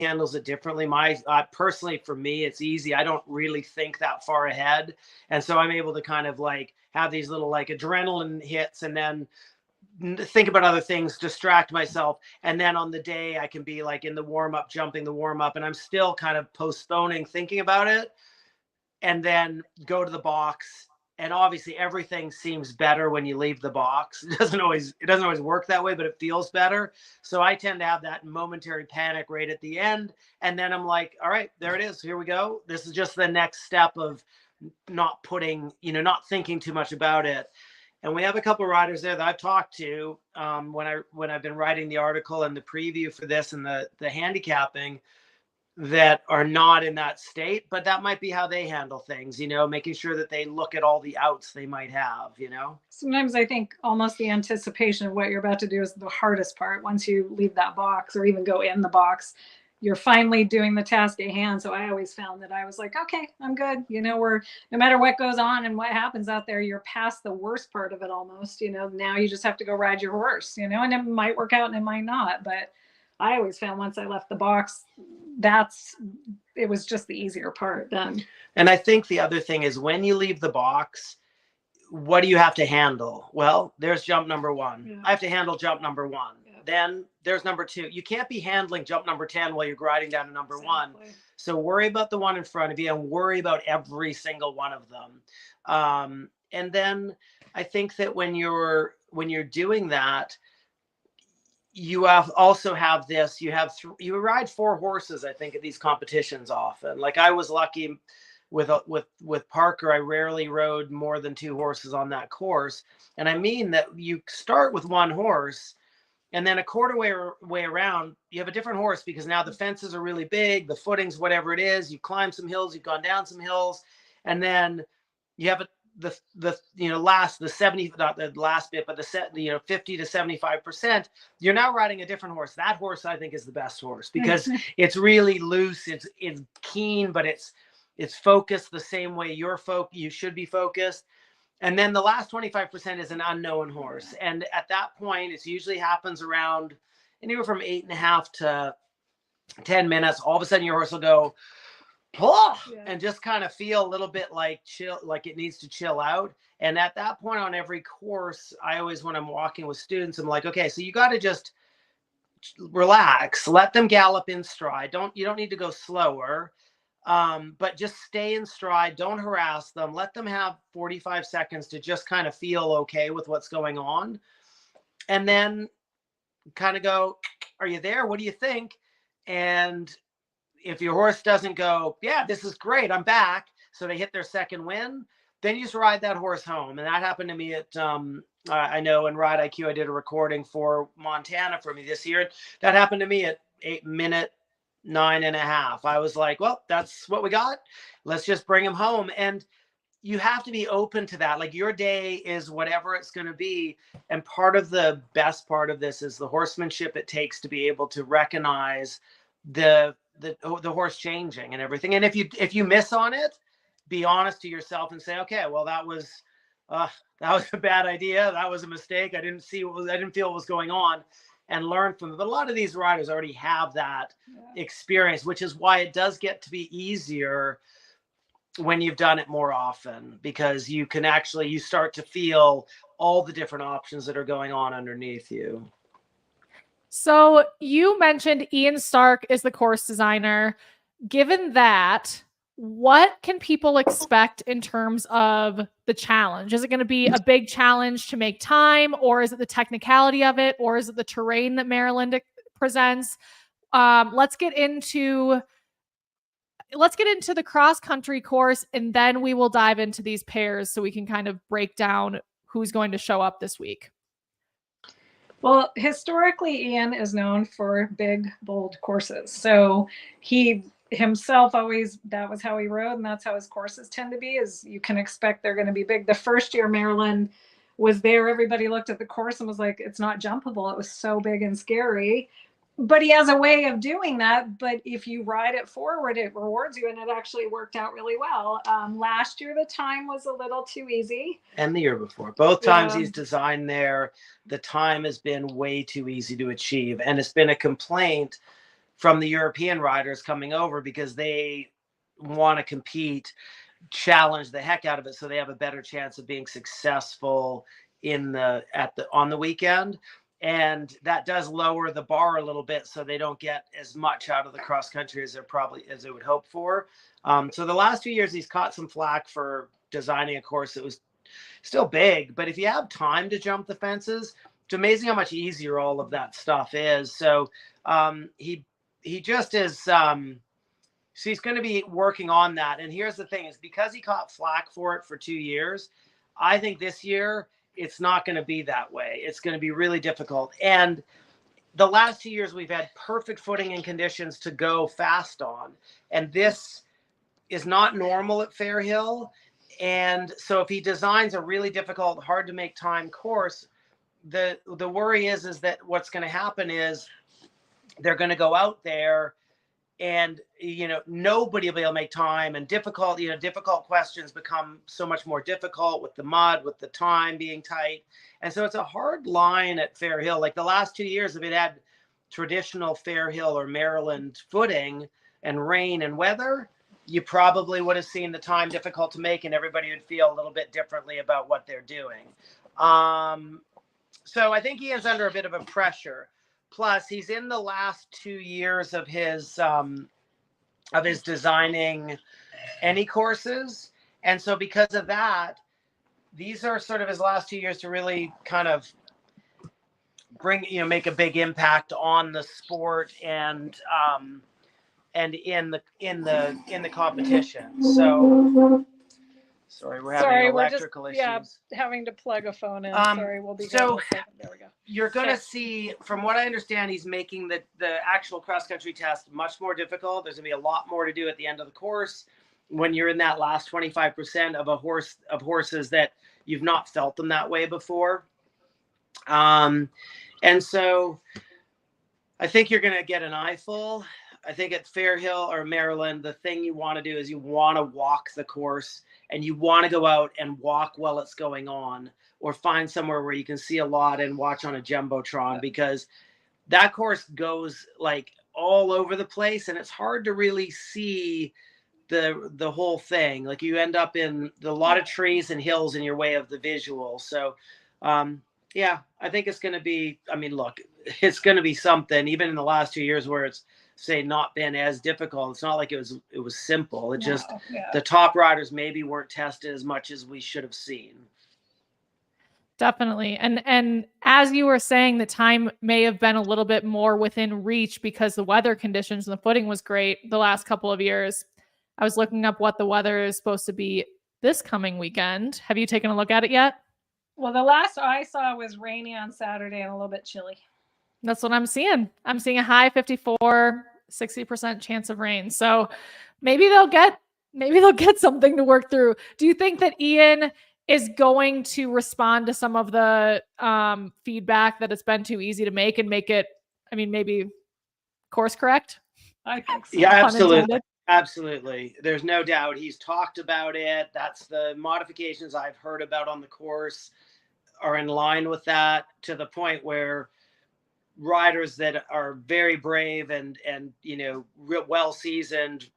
handles it differently. Personally, for me, it's easy. I don't really think that far ahead. And so I'm able to kind of like have these little like adrenaline hits and then think about other things, distract myself. And then on the day I can be like in the warm up, jumping the warm up, and I'm still kind of postponing thinking about it, and then go to the box. And obviously everything seems better when you leave the box. It doesn't always work that way, but it feels better. So I tend to have that momentary panic right at the end. And then I'm like, all right, there it is. Here we go. This is just the next step of not thinking too much about it. And we have a couple of riders there that I've talked to when I've been writing the article and the preview for this and the handicapping, that are not in that state, but that might be how they handle things, making sure that they look at all the outs they might have, Sometimes I think almost the anticipation of what you're about to do is the hardest part. Once you leave that box or even go in the box, you're finally doing the task at hand. So I always found that I was like, okay, I'm good. No matter what goes on and what happens out there, you're past the worst part of it almost, now you just have to go ride your horse, and it might work out and it might not. But I always found once I left the box, it was just the easier part then. And I think the other thing is when you leave the box, what do you have to handle? Well, there's jump number 1. Yeah. I have to handle jump number 1. Yeah. Then there's number 2. You can't be handling jump number 10 while you're gliding down to number 1. So worry about the one in front of you and worry about every single one of them. And then I think that when you're doing that, you also have this, you ride 4 horses, I think, at these competitions often. Like I was lucky with Parker, I rarely rode more than 2 horses on that course. And I mean that you start with 1 horse and then a quarter way around, you have a different horse because now the fences are really big, the footings, whatever it is, you climb some hills, you've gone down some hills, and then you have the 50 to 75%, you're now riding a different horse. That horse I think is the best horse because it's really loose, it's keen, but it's focused the same way you should be focused. And then the last 25% is an unknown horse, and at that point it usually happens around anywhere from 8.5 to 10 minutes. All of a sudden your horse will go and just kind of feel a little bit like it needs to chill out. And at that point on every course, I always, when I'm walking with students, I'm like, okay, so you got to just relax, let them gallop in stride. You don't need to go slower, but just stay in stride. Don't harass them. Let them have 45 seconds to just kind of feel okay with what's going on. And then kind of go, are you there? What do you think? And if your horse doesn't go, yeah, this is great, I'm back, so they hit their second win, then you just ride that horse home. And that happened to me at, I know in Ride IQ, I did a recording for Montana for me this year. That happened to me at 8-minute 9.5. I was like, well, that's what we got. Let's just bring him home. And you have to be open to that. Like your day is whatever it's going to be. And part of the best part of this is the horsemanship it takes to be able to recognize the horse changing and everything. And if you miss on it, be honest to yourself and say, okay, well, that was a bad idea. That was a mistake. I didn't feel what was going on, and learn from it. But a lot of these riders already have that experience, which is why it does get to be easier when you've done it more often, because you start to feel all the different options that are going on underneath you. So you mentioned Ian Stark is the course designer. Given that, what can people expect in terms of the challenge? Is it going to be a big challenge to make time, or is it the technicality of it, or is it the terrain that Maryland presents? Let's get into the cross-country course, and then we will dive into these pairs so we can kind of break down who's going to show up this week. Well, historically, Ian is known for big, bold courses. So he himself always, that was how he rode, and that's how his courses tend to be, is you can expect they're going to be big. The first year Maryland was there, everybody looked at the course and was like, it's not jumpable. It was so big and scary. But he has a way of doing that. But if you ride it forward, it rewards you. And it actually worked out really well. Last year, the time was a little too easy. And the year before. Both times he's designed there, the time has been way too easy to achieve. And it's been a complaint from the European riders coming over because they want to compete, challenge the heck out of it, so they have a better chance of being successful on the weekend. And that does lower the bar a little bit, so they don't get as much out of the cross country as they would hope for. So the last few years, he's caught some flack for designing a course that was still big, but if you have time to jump the fences, it's amazing how much easier all of that stuff is. So he just is. So he's going to be working on that. And here's the thing: is because he caught flack for it for 2 years, I think this year it's not going to be that way. It's going to be really difficult. And the last 2 years, we've had perfect footing and conditions to go fast on. And this is not normal at Fairhill. And so if he designs a really difficult, hard to make time course, the worry is that what's going to happen is they're going to go out there and, nobody will be able to make time, and difficult questions become so much more difficult with the mud, with the time being tight. And so it's a hard line at Fairhill. Like the last 2 years, if it had traditional Fairhill or Maryland footing and rain and weather, you probably would have seen the time difficult to make, and everybody would feel a little bit differently about what they're doing. So I think he is under a bit of a pressure. Plus, he's in the last 2 years of his designing any courses. And so because of that, these are sort of his last 2 years to really kind of make a big impact on the sport and in the competition. So sorry, we're having electrical issues. Yeah, having to plug a phone in. Sorry, we'll be good in a second. There we go. You're going to see, from what I understand, he's making the actual cross-country test much more difficult. There's going to be a lot more to do at the end of the course when you're in that last 25% of horses that you've not felt them that way before. And so I think you're going to get an eyeful. I think at Fairhill or Maryland, the thing you want to do is you want to walk the course, and you want to go out and walk while it's going on, or find somewhere where you can see a lot and watch on a Jumbotron, because that course goes like all over the place and it's hard to really see the whole thing. Like you end up in a lot of trees and hills in your way of the visual. So yeah, I think it's going to be, it's going to be something, even in the last 2 years where it's not been as difficult. It's not like it was simple. The top riders maybe weren't tested as much as we should have seen. Definitely. And as you were saying, the time may have been a little bit more within reach because the weather conditions and the footing was great the last couple of years. I was looking up what the weather is supposed to be this coming weekend. Have you taken a look at it yet? Well, the last I saw was rainy on Saturday and a little bit chilly. That's what I'm seeing. I'm seeing a high 54, 60% chance of rain. So maybe they'll get something to work through. Do you think that Ian is going to respond to some of the feedback that it's been too easy to make and make it, maybe course correct? I think so. Yeah, absolutely. Absolutely. There's no doubt. He's talked about it. That's the modifications I've heard about on the course are in line with that, to the point where riders that are very brave and well seasoned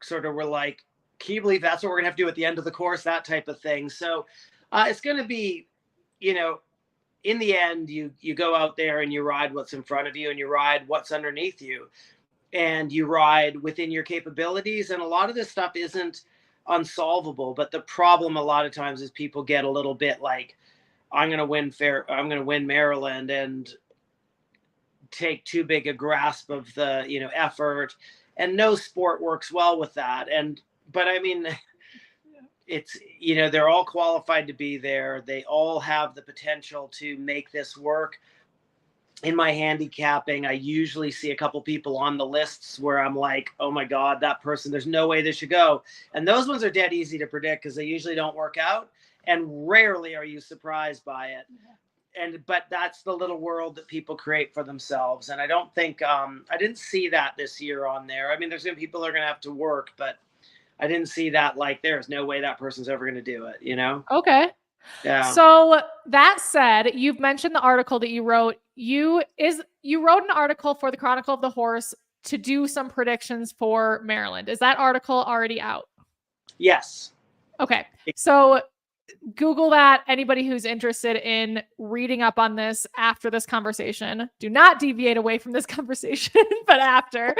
sort of were like, can you believe that's what we're gonna have to do at the end of the course, that type of thing. So it's going to be, in the end, you go out there and you ride what's in front of you and you ride what's underneath you, and you ride within your capabilities. And a lot of this stuff isn't unsolvable, but the problem a lot of times is people get a little bit like, I'm going to win Maryland, and take too big a grasp of the, effort. And no sport works well with that. But it's, they're all qualified to be there. They all have the potential to make this work. In my handicapping, I usually see a couple people on the lists where I'm like, oh my God, that person, there's no way they should go. And those ones are dead easy to predict because they usually don't work out. And rarely are you surprised by it. But that's the little world that people create for themselves. And I don't think, I didn't see that this year on there. There's going to be people that are going to have to work, but I didn't see that, like, there's no way that person's ever going to do it, Okay. Yeah. So that said, you've mentioned the article that you wrote. You wrote an article for the Chronicle of the Horse to do some predictions for Maryland. Is that article already out? Yes. Okay. So Google that. Anybody who's interested in reading up on this after this conversation, do not deviate away from this conversation, but after.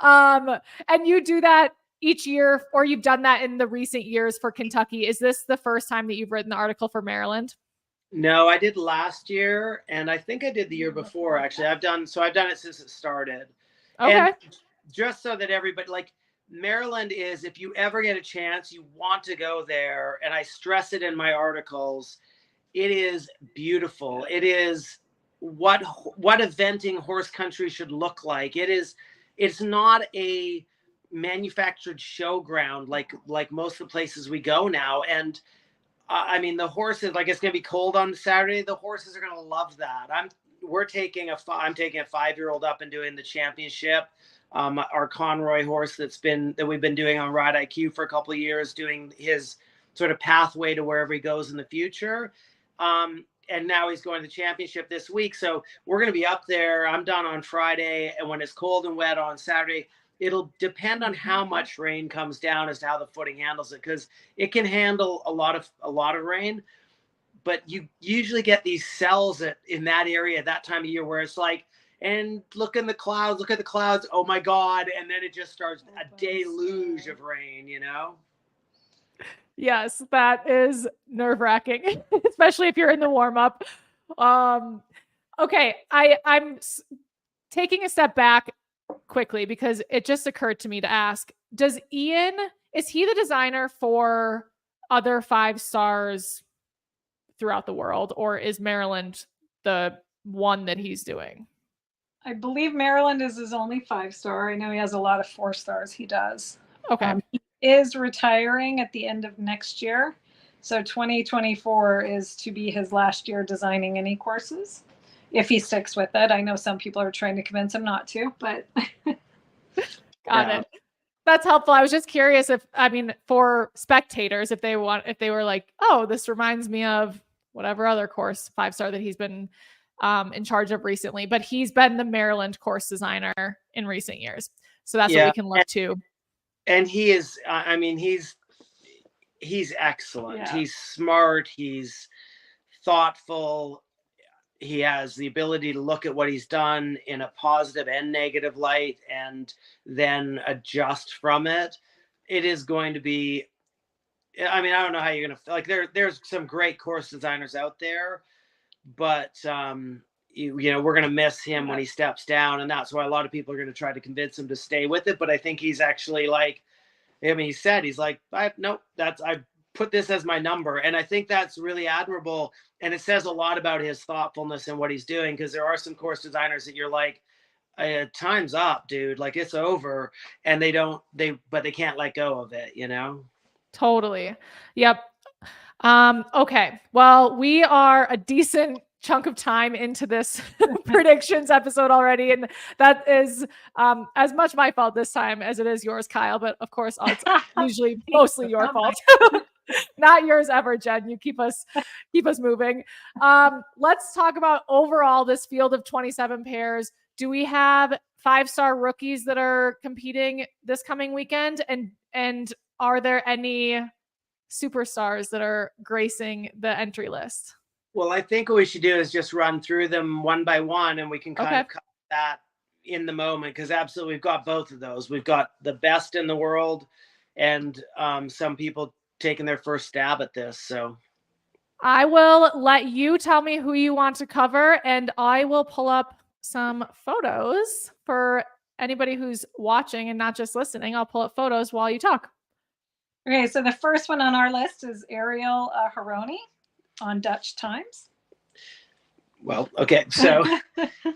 And you do that each year, or you've done that in the recent years for Kentucky. Is this the first time that you've written the article for Maryland? No, I did last year, and I think I did the year before, actually. I've done it since it started. Okay. And just so that everybody, like, Maryland is, if you ever get a chance, you want to go there, and I stress it in my articles, it is beautiful. It is what eventing horse country should look like. It's not a manufactured showground like most of the places we go now. And I mean, the horses, like, it's going to be cold on Saturday. The horses are going to love that. I'm taking a 5-year-old up and doing the championship. Our Conroy horse that we've been doing on Ride IQ for a couple of years, doing his sort of pathway to wherever he goes in the future. And now he's going to the championship this week. So we're going to be up there. I'm done on Friday. And when it's cold and wet on Saturday, it'll depend on how much rain comes down as to how the footing handles it, because it can handle a lot of rain. But you usually get these cells in that area at that time of year where it's like, and look at the clouds. Oh my God. And then it just starts a deluge of rain, you know? Yes, that is nerve-wracking, especially if you're in the warm-up. Okay, I'm taking a step back quickly because it just occurred to me to ask, is he the designer for other 5 stars throughout the world, or is Maryland the one that he's doing? I believe Maryland is his only 5-star. I know he has a lot of 4 stars he does. Okay. He is retiring at the end of next year. So 2024 is to be his last year designing any courses, if he sticks with it. I know some people are trying to convince him not to, but. Got it. That's helpful. I was just curious for spectators, if they were like, oh, this reminds me of whatever other course 5-star that he's been in charge of recently, but he's been the Maryland course designer in recent years. So that's what we can look to. And he is, he's excellent. Yeah. He's smart. He's thoughtful. He has the ability to look at what he's done in a positive and negative light and then adjust from it. It is going to be, I don't know how you're going to, like, there's some great course designers out there, but we're going to miss him when he steps down. And that's why a lot of people are going to try to convince him to stay with it. But I think he's actually he's like, I put this as my number. And I think that's really admirable. And it says a lot about his thoughtfulness and what he's doing. Because there are some course designers that you're like, time's up, dude. Like, it's over. And but they can't let go of it, you know? Totally. Yep. Okay. Well, we are a decent chunk of time into this predictions episode already. And that is as much my fault this time as it is yours, Kyle. But of course, it's usually mostly your fault. Not yours ever, Jen. You keep us moving. Let's talk about overall this field of 27 pairs. Do we have 5-star rookies that are competing this coming weekend? And are there any superstars that are gracing the entry list? Well, I think what we should do is just run through them one by one, and we can kind of cover that in the moment, because absolutely we've got both of those. We've got the best in the world and some people taking their first stab at this. So I will let you tell me who you want to cover, and I will pull up some photos for anybody who's watching and not just listening. I'll pull up photos while you talk. Okay, so the first one on our list is Ariel Haroni on Dutch Times. Well, okay, so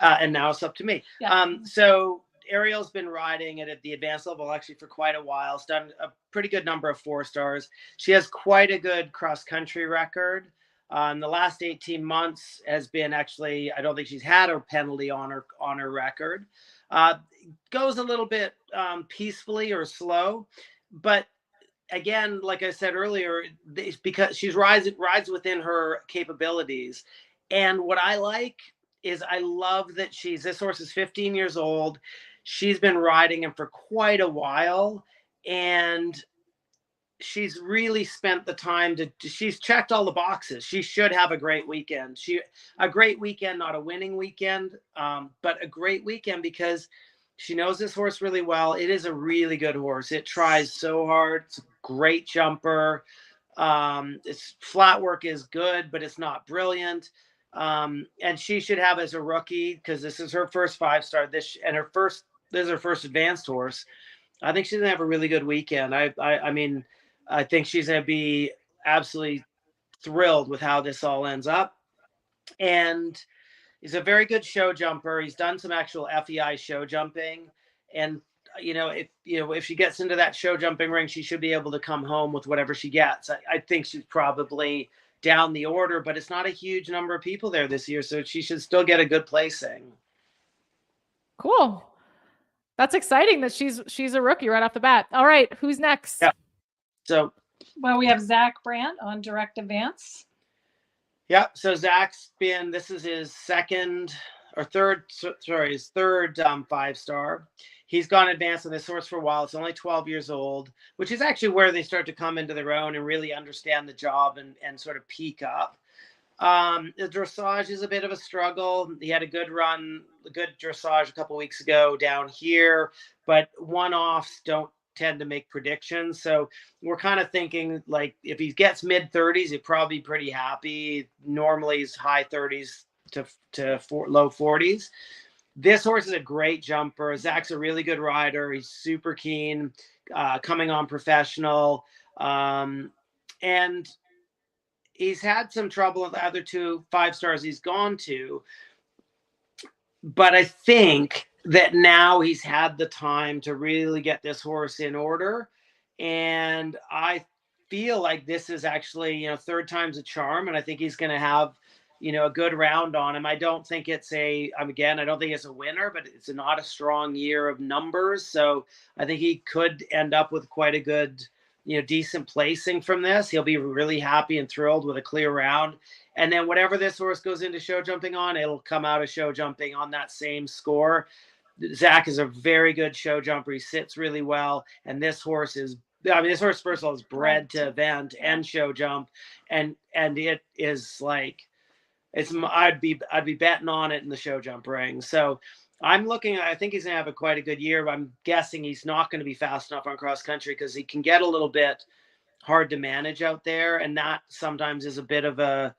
and now it's up to me. Yeah. So Ariel's been riding at the advanced level actually for quite a while. She's done a pretty good number of 4-stars. She has quite a good cross-country record. The last 18 months has been actually, I don't think she's had a penalty on her record. Goes a little bit peacefully or slow, but again, like I said earlier, because she's rides within her capabilities. And what I like is I love that this horse is 15 years old. she's been riding him for quite a while, and she's really spent the time she's checked all the boxes. She should have a great weekend. A great weekend, not a winning weekend, but a great weekend because she knows this horse really well. It is a really good horse. It tries so hard. It's a great jumper. Its flat work is good, but it's not brilliant. And she should have as a rookie, because this is her first 5-star, this is her first advanced horse. I think she's gonna have a really good weekend. I mean, I think she's gonna be absolutely thrilled with how this all ends up. And he's a very good show jumper. He's done some actual FEI show jumping, and if she gets into that show jumping ring, she should be able to come home with whatever she gets. I think she's probably down the order, but it's not a huge number of people there this year, so she should still get a good placing. Cool. That's exciting that she's a rookie right off the bat. All right, who's next? Yeah. So, well, we have Zach Brandt on direct advance. Yeah. So this is his third 5-star. He's gone advanced on this horse for a while. It's only 12 years old, which is actually where they start to come into their own and really understand the job and sort of peak up. The dressage is a bit of a struggle. He had a good dressage a couple weeks ago down here, but one-offs don't tend to make predictions. So we're kind of thinking, like, if he gets mid-30s, he'd probably be pretty happy. Normally he's high 30s to low 40s. This horse is a great jumper. Zach's a really good rider. He's super keen, coming on professional. And he's had some trouble with the other 2 5-stars he's gone to. But I think that now he's had the time to really get this horse in order. And I feel like this is actually, third time's a charm. And I think he's going to have, a good round on him. I don't think it's I don't think it's a winner, but it's not a strong year of numbers. So I think he could end up with quite a good, decent placing from this. He'll be really happy and thrilled with a clear round. And then whatever this horse goes into show jumping on, it'll come out of show jumping on that same score. Zach is a very good show jumper. He sits really well. And this horse, first of all, is bred to event and show jump. And it is like, I'd be betting on it in the show jump ring. So I think he's gonna have quite a good year, but I'm guessing he's not going to be fast enough on cross country because he can get a little bit hard to manage out there. And that sometimes is a bit of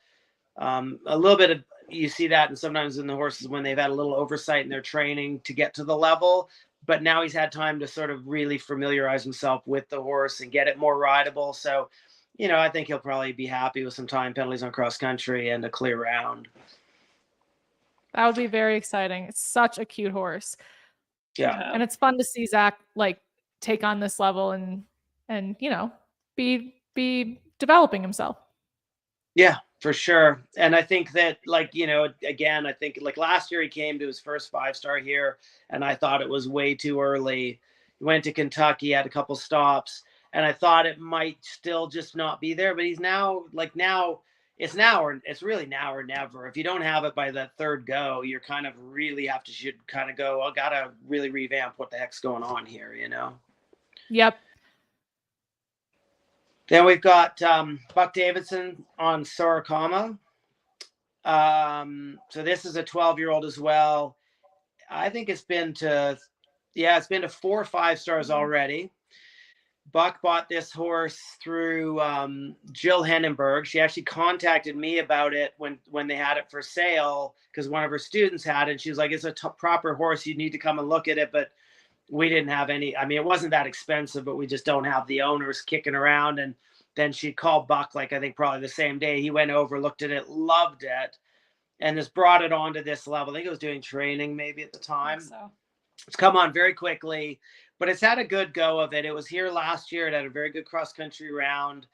you see that, and sometimes in the horses when they've had a little oversight in their training to get to the level. But now he's had time to sort of really familiarize himself with the horse and get it more rideable. So, I think he'll probably be happy with some time penalties on cross country and a clear round. That would be very exciting. It's such a cute horse. Yeah. And it's fun to see Zach take on this level and be developing himself. Yeah, for sure. And I think that again, I think last year he came to his first 5-star here, and I thought it was way too early. He went to Kentucky, had a couple stops, and I thought it might still just not be there, but he's it's really now or never. If you don't have it by that third go, you're kind of really should kind of go, I gotta really revamp what the heck's going on here, Yep. Then we've got Buck Davidson on Sorokama. So this is a 12-year-old as well. I think it's been to 4 5-stars already. Buck bought this horse through Jill Henenberg. She actually contacted me about it when they had it for sale because one of her students had it. She was like, it's a proper horse. You need to come and look at it. But we didn't have any. It wasn't that expensive, but we just don't have the owners kicking around. And then she called Buck, I think probably the same day. He went over, looked at it, loved it, and just brought it on to this level. I think it was doing training maybe at the time. So it's come on very quickly. But it's had a good go of it. It was here last year. It had a very good cross-country round.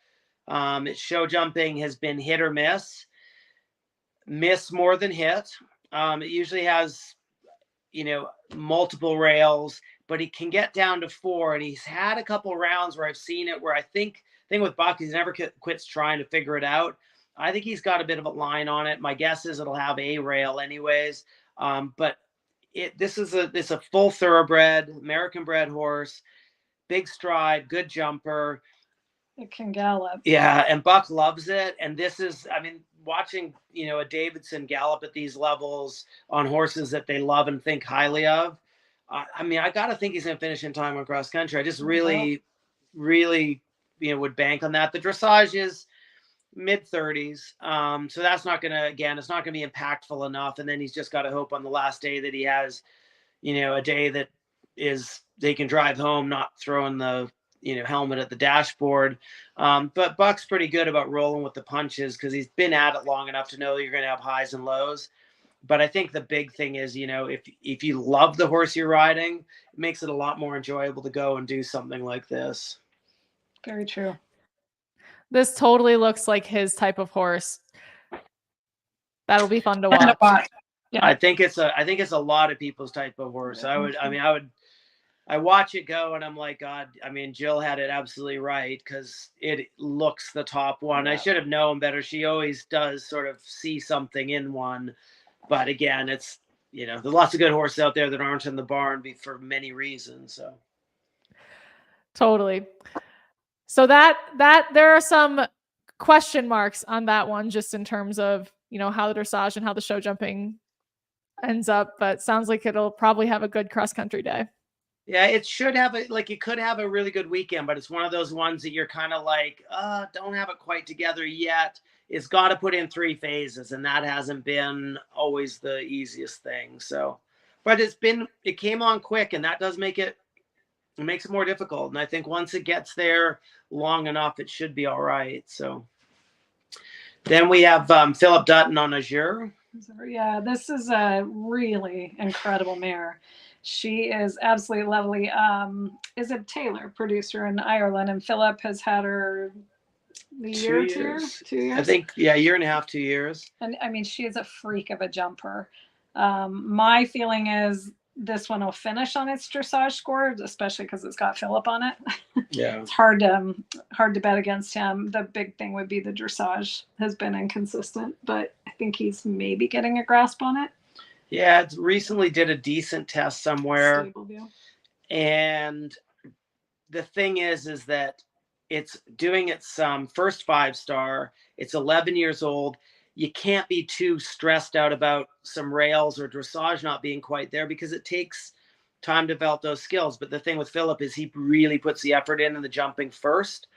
Its show jumping has been hit or miss. Miss more than hit. It usually has, multiple rails, but he can get down to 4. And he's had a couple rounds where I've seen it where I think with Buck, he's never quits trying to figure it out. I think he's got a bit of a line on it. My guess is it'll have a rail anyways. But it's a full thoroughbred, American bred horse, big stride, good jumper. It can gallop. Yeah, and Buck loves it. And this is, I mean, watching, a Davidson gallop at these levels on horses that they love and think highly of. I mean, I got to think he's going to finish in time on cross country. I just really, really, would bank on that. The dressage is mid 30s. So that's not going to, again, it's not going to be impactful enough. And then he's just got to hope on the last day that he has, a day that is, they can drive home, not throwing the, helmet at the dashboard. But Buck's pretty good about rolling with the punches because he's been at it long enough to know you're going to have highs and lows. But I think the big thing is, if you love the horse you're riding, it makes it a lot more enjoyable to go and do something like this. Very true. This totally looks like his type of horse. That'll be fun to watch. Yeah. I think it's a lot of people's type of horse. I watch it go and I'm like, God, I mean, Jill had it absolutely right because it looks the top one. Yeah. I should have known better. She always does sort of see something in one. But again, it's, there's lots of good horses out there that aren't in the barn for many reasons. So totally. So that there are some question marks on that one, just in terms of, how the dressage and how the show jumping ends up, but sounds like it'll probably have a good cross country day. Yeah, it should have it could have a really good weekend, but it's one of those ones that you're kind of like, don't have it quite together yet. It's got to put in 3 phases, and that hasn't been always the easiest thing. So, but it came on quick, and that does make it makes it more difficult. And I think once it gets there long enough, it should be all right. So then we have Philip Dutton on Azure. Yeah, this is a really incredible mare. She is absolutely lovely. Is it Taylor, producer in Ireland, and Philip has had her the year, 2 years. 2 years. I think, yeah, 1.5 2 years. And I mean, she is a freak of a jumper. My feeling is this one will finish on its dressage score, especially because it's got Philip on it. Yeah, it's hard to bet against him. The big thing would be the dressage has been inconsistent, but I think he's maybe getting a grasp on it. Yeah, it recently did a decent test somewhere. And the thing is that it's doing its first 5-star. It's 11 years old. You can't be too stressed out about some rails or dressage not being quite there because it takes time to develop those skills. But the thing with Philip is he really puts the effort in the jumping first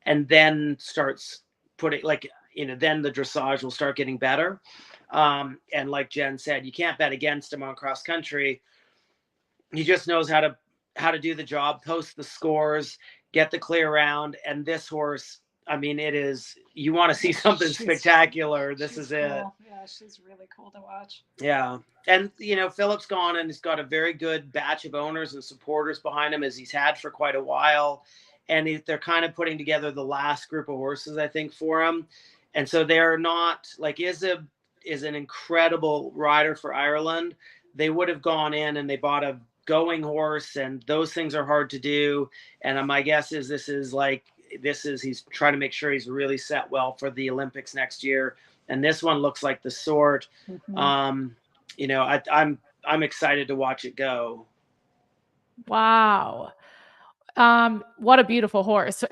and then starts putting then the dressage will start getting better. And like Jen said, you can't bet against him on cross country. He just knows how to do the job, post the scores, get the clear round. And this horse, I mean, it is, you want to see something spectacular. This is it. Cool. Yeah, she's really cool to watch. Yeah. And, Philip's gone and he's got a very good batch of owners and supporters behind him as he's had for quite a while. And they're kind of putting together the last group of horses, I think, for him. And so they're not like Izib is an incredible rider for Ireland. They would have gone in and they bought a going horse, and those things are hard to do. And my guess is he's trying to make sure he's really set well for the Olympics next year. And this one looks like the sort. Mm-hmm. I'm excited to watch it go. Wow. What a beautiful horse. So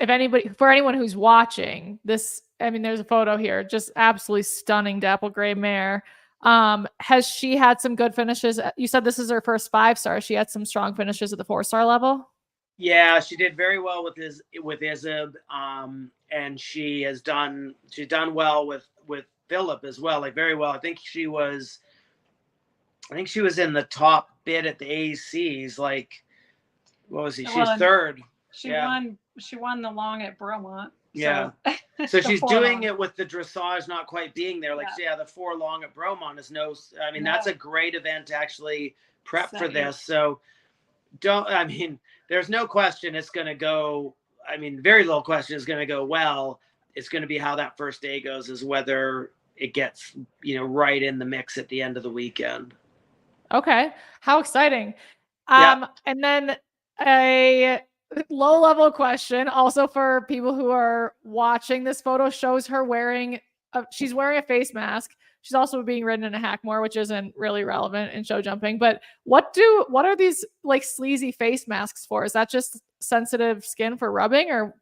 for anyone who's watching this, I mean, there's a photo here, just absolutely stunning dapple gray mare. Has she had some good finishes? You said this is her first 5-star. She had some strong finishes at the 4-star level. Yeah, she did very well with Izib. And she's done well with Philip as well, like very well. I think she was in the top bid at the AECs. Like, what was he? She's third. She won the long at Bromont. Yeah. So she's doing it with the dressage not quite being there. Like, the 4 long at Bromont is that's a great event to actually prep for this. So there's no question it's going to go. I mean, very little question is going to go well. It's going to be how that first day goes, is whether it gets, right in the mix at the end of the weekend. Okay. How exciting. And then a low level question also for people who are watching. This photo shows her she's wearing a face mask. She's also being ridden in a hack more, which isn't really relevant in show jumping. But what are these like sleazy face masks for? Is that just sensitive skin for rubbing, or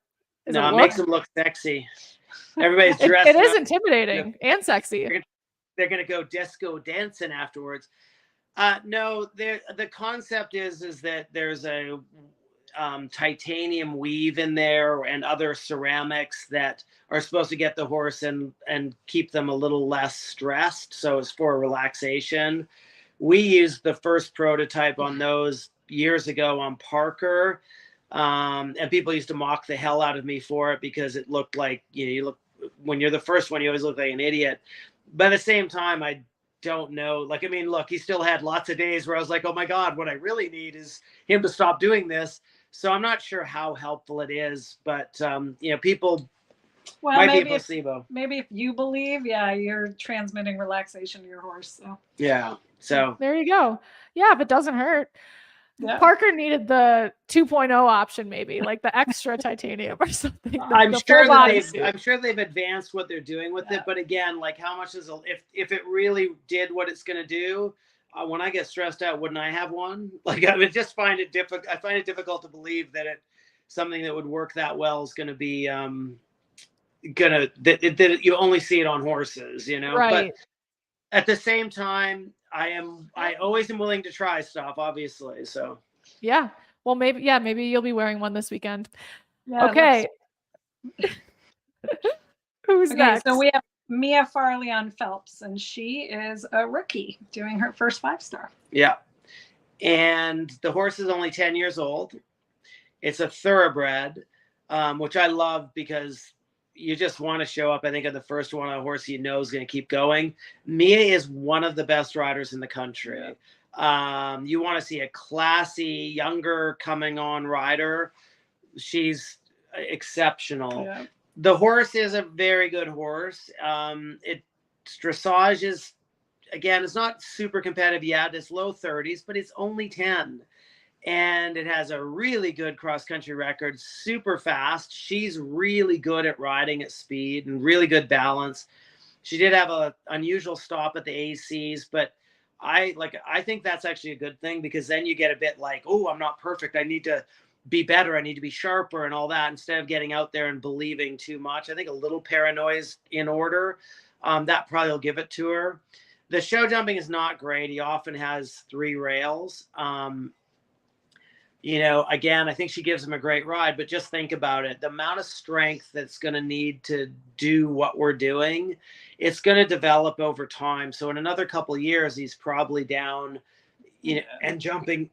is No, it it makes them look sexy. Everybody's dressed. It is up. intimidating and sexy. They're gonna go disco dancing afterwards. No, the concept is that there's a titanium weave in there and other ceramics that are supposed to get the horse and keep them a little less stressed. So it's for relaxation. We used the first prototype on those years ago on Parker. And people used to mock the hell out of me for it because it looked like, you look, when you're the first one, you always look like an idiot. But at the same time, I don't know. Like, I mean, look, he still had lots of days where I was like, oh my God, what I really need is him to stop doing this. So I'm not sure how helpful it is, but people might be a placebo. Maybe if you believe, you're transmitting relaxation to your horse. So yeah. So there you go. Yeah, if it doesn't hurt. Yeah. Parker needed the 2.0 option, maybe like the extra titanium or something. I'm sure they've advanced what they're doing with it, but again, like how much is if it really did what it's going to do? When I get stressed out, wouldn't I have one? Like I would just find it difficult. I find it difficult to believe that something that would work that well is going to be that you only see it on horses, Right. But at the same time, I always am willing to try stuff, obviously. So yeah. Well, maybe you'll be wearing one this weekend. Yeah, okay. Who's next? So we have Mia Farley on Phelps, and she is a rookie doing her first 5-star. Yeah. And the horse is only 10 years old. It's a thoroughbred, which I love because you just want to show up, I think, at the first one on a horse you know is going to keep going. Mia is one of the best riders in the country. You want to see a classy, younger coming on rider. She's exceptional. Yeah. The horse is a very good horse. Dressage is, again, it's not super competitive yet. It's low 30s, but it's only 10. And it has a really good cross-country record, super fast. She's really good at riding at speed and really good balance. She did have an unusual stop at the ACs, but I think that's actually a good thing because then you get a bit like, oh, I'm not perfect. I need to be better. I need to be sharper and all that instead of getting out there and believing too much. I think a little paranoia is in order. That probably will give it to her. The show jumping is not great. He often has 3 rails. Again, I think she gives him a great ride, but just think about it. The amount of strength that's going to need to do what we're doing, it's going to develop over time. So in another couple of years, he's probably down, and jumping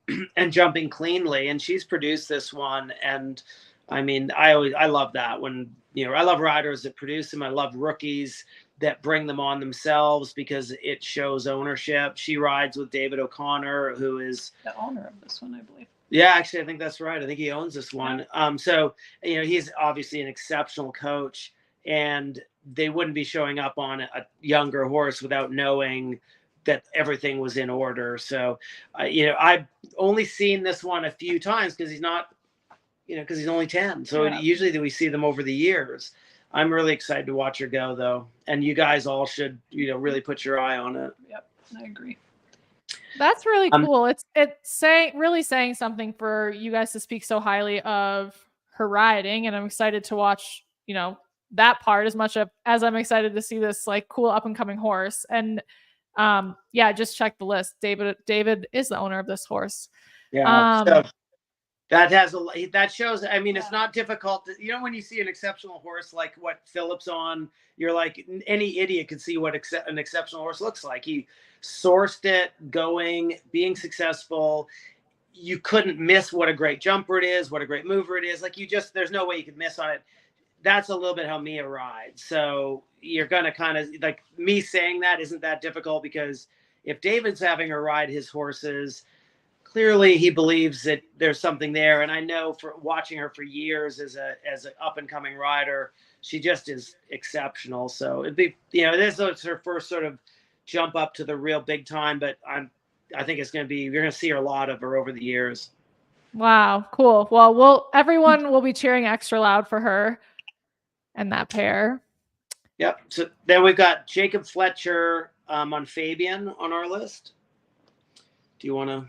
cleanly. And she's produced this one. And I mean, I love that when, I love riders that produce them. I love rookies that bring them on themselves because it shows ownership. She rides with David O'Connor, who is the owner of this one, I believe. Yeah, actually, I think that's right. I think he owns this one. So, he's obviously an exceptional coach, and they wouldn't be showing up on a younger horse without knowing that everything was in order. So, I've only seen this one a few times because he's not, because he's only 10. So usually we see them over the years. I'm really excited to watch her go, though. And you guys all should, really put your eye on it. Yep, I agree. That's really cool. It's really saying something for you guys to speak so highly of her riding, and I'm excited to watch, that part as much as I'm excited to see this like cool up and coming horse. And just check the list. David is the owner of this horse. Yeah. So that shows. I mean, it's not difficult. When you see an exceptional horse like what Philip's on, you're like, any idiot could see what an exceptional horse looks like. He sourced it, going, being successful. You couldn't miss what a great jumper it is, what a great mover it is. Like there's no way you could miss on it. That's a little bit how Mia rides. So you're going to kind of like me saying that isn't that difficult because if David's having her ride his horses, clearly he believes that there's something there. And I know for watching her for years as an up and coming rider, she just is exceptional. So it'd be, this is her first sort of jump up to the real big time, but I think it's going to be, you're going to see a lot of her over the years. Wow. Cool. Well, everyone will be cheering extra loud for her and that pair. Yep. So then we've got Jacob Fletcher on Fabian on our list? Do you want to?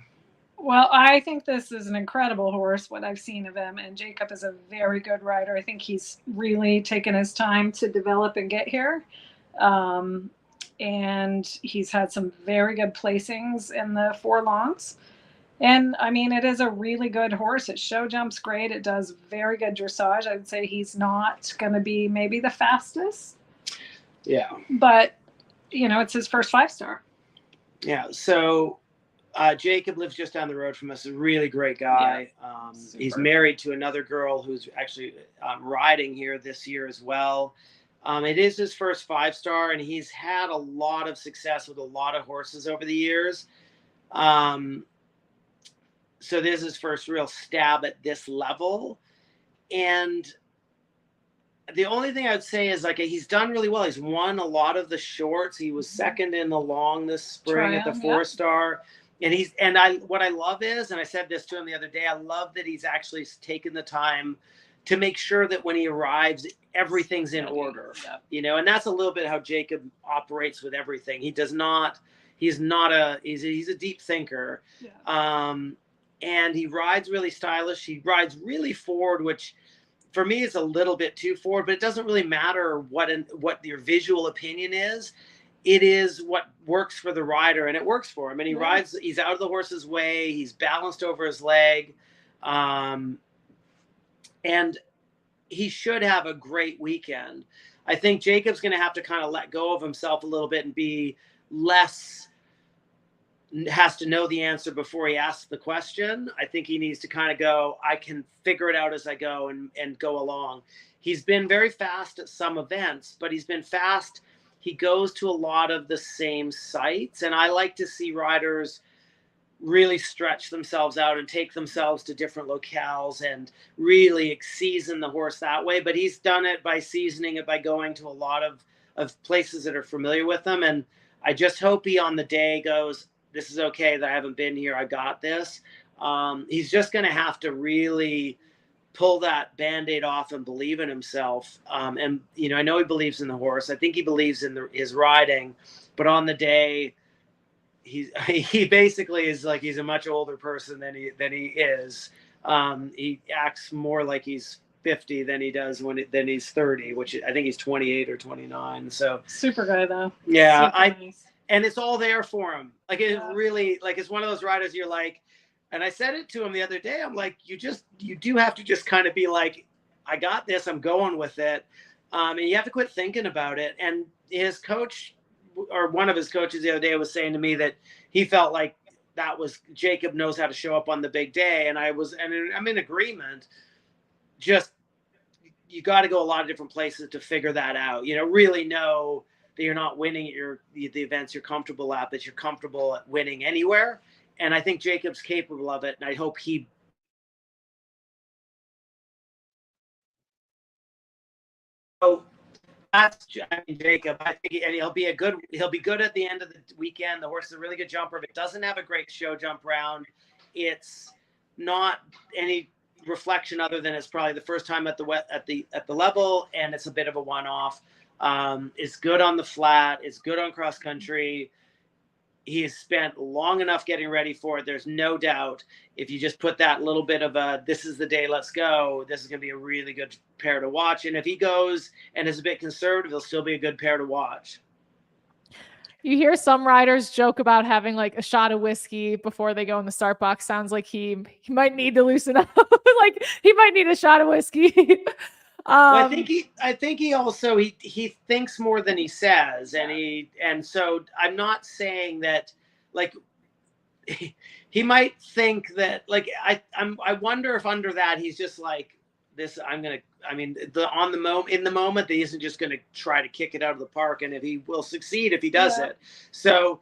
Well, I think this is an incredible horse, what I've seen of him. And Jacob is a very good rider. I think he's really taken his time to develop and get here. And he's had some very good placings in the 4 longs. And I mean, it is a really good horse. It show jumps great. It does very good dressage. I'd say he's not going to be maybe the fastest. Yeah. But, you know, it's his first 5-star. Yeah. So Jacob lives just down the road from us. A really great guy. Yeah, he's married to another girl who's actually riding here this year as well. It is his first 5-star, and he's had a lot of success with a lot of horses over the years. So this is his first real stab at this level. And the only thing I'd say is, like, he's done really well. He's won a lot of the shorts. He was second in the long this spring at the 4-star. And what I love is, and I said this to him the other day, I love that he's actually taken the time to make sure that when he arrives, everything's in order, you know, and that's a little bit how Jacob operates with everything. He's a deep thinker. Yeah. And he rides really stylish. He rides really forward, which for me is a little bit too forward, but it doesn't really matter what your visual opinion is. It is what works for the rider, and it works for him. And he rides, he's out of the horse's way. He's balanced over his leg. And he should have a great weekend. I think Jacob's going to have to kind of let go of himself a little bit and be less, has to know the answer before he asks the question. I think he needs to kind of go, I can figure it out as I go and go along. He's been very fast at some events, but he's been fast. He goes to a lot of the same sites, and I like to see riders really stretch themselves out and take themselves to different locales and really season the horse that way. But he's done it by seasoning it by going to a lot of places that are familiar with him. And I just hope he on the day goes, this is okay that I haven't been here. I got this. He's just going to have to really pull that Band-Aid off and believe in himself. And, you know, I know he believes in the horse. I think he believes in his riding, but on the day, he basically is like, he's a much older person than he is. He acts more like he's 50 than he does than he's 30, which I think he's 28 or 29. So super guy though. Yeah. Nice. And it's all there for him. Like, it really, like, it's one of those riders you're like, and I said it to him the other day. I'm like, you do have to just kind of be like, I got this, I'm going with it. And you have to quit thinking about it. And his coach, or one of his coaches the other day, was saying to me that he felt like that was Jacob knows how to show up on the big day. And I'm in agreement. Just, you got to go a lot of different places to figure that out. You know, really know that you're not winning at the events you're comfortable at, but you're comfortable at winning anywhere. And I think Jacob's capable of it. And I hope he. So that's, I mean, Jacob. I think he'll be good at the end of the weekend. The horse is a really good jumper. If it doesn't have a great show jump round, it's not any reflection other than it's probably the first time at the level, and it's a bit of a one-off. It's good on the flat. It's good on cross country. He has spent long enough getting ready for it. There's no doubt. If you just put that little bit of this is the day, let's go, this is going to be a really good pair to watch. And if he goes and is a bit conservative, he'll still be a good pair to watch. You hear some riders joke about having like a shot of whiskey before they go in the start box. Sounds like he might need to loosen up. Like, he might need a shot of whiskey. Well, I think he also he thinks more than he says, and so I'm not saying that, like, he might think that, like, I wonder if under that he's just like, this, in the moment that he isn't just going to try to kick it out of the park, and if he will succeed if he does it. So,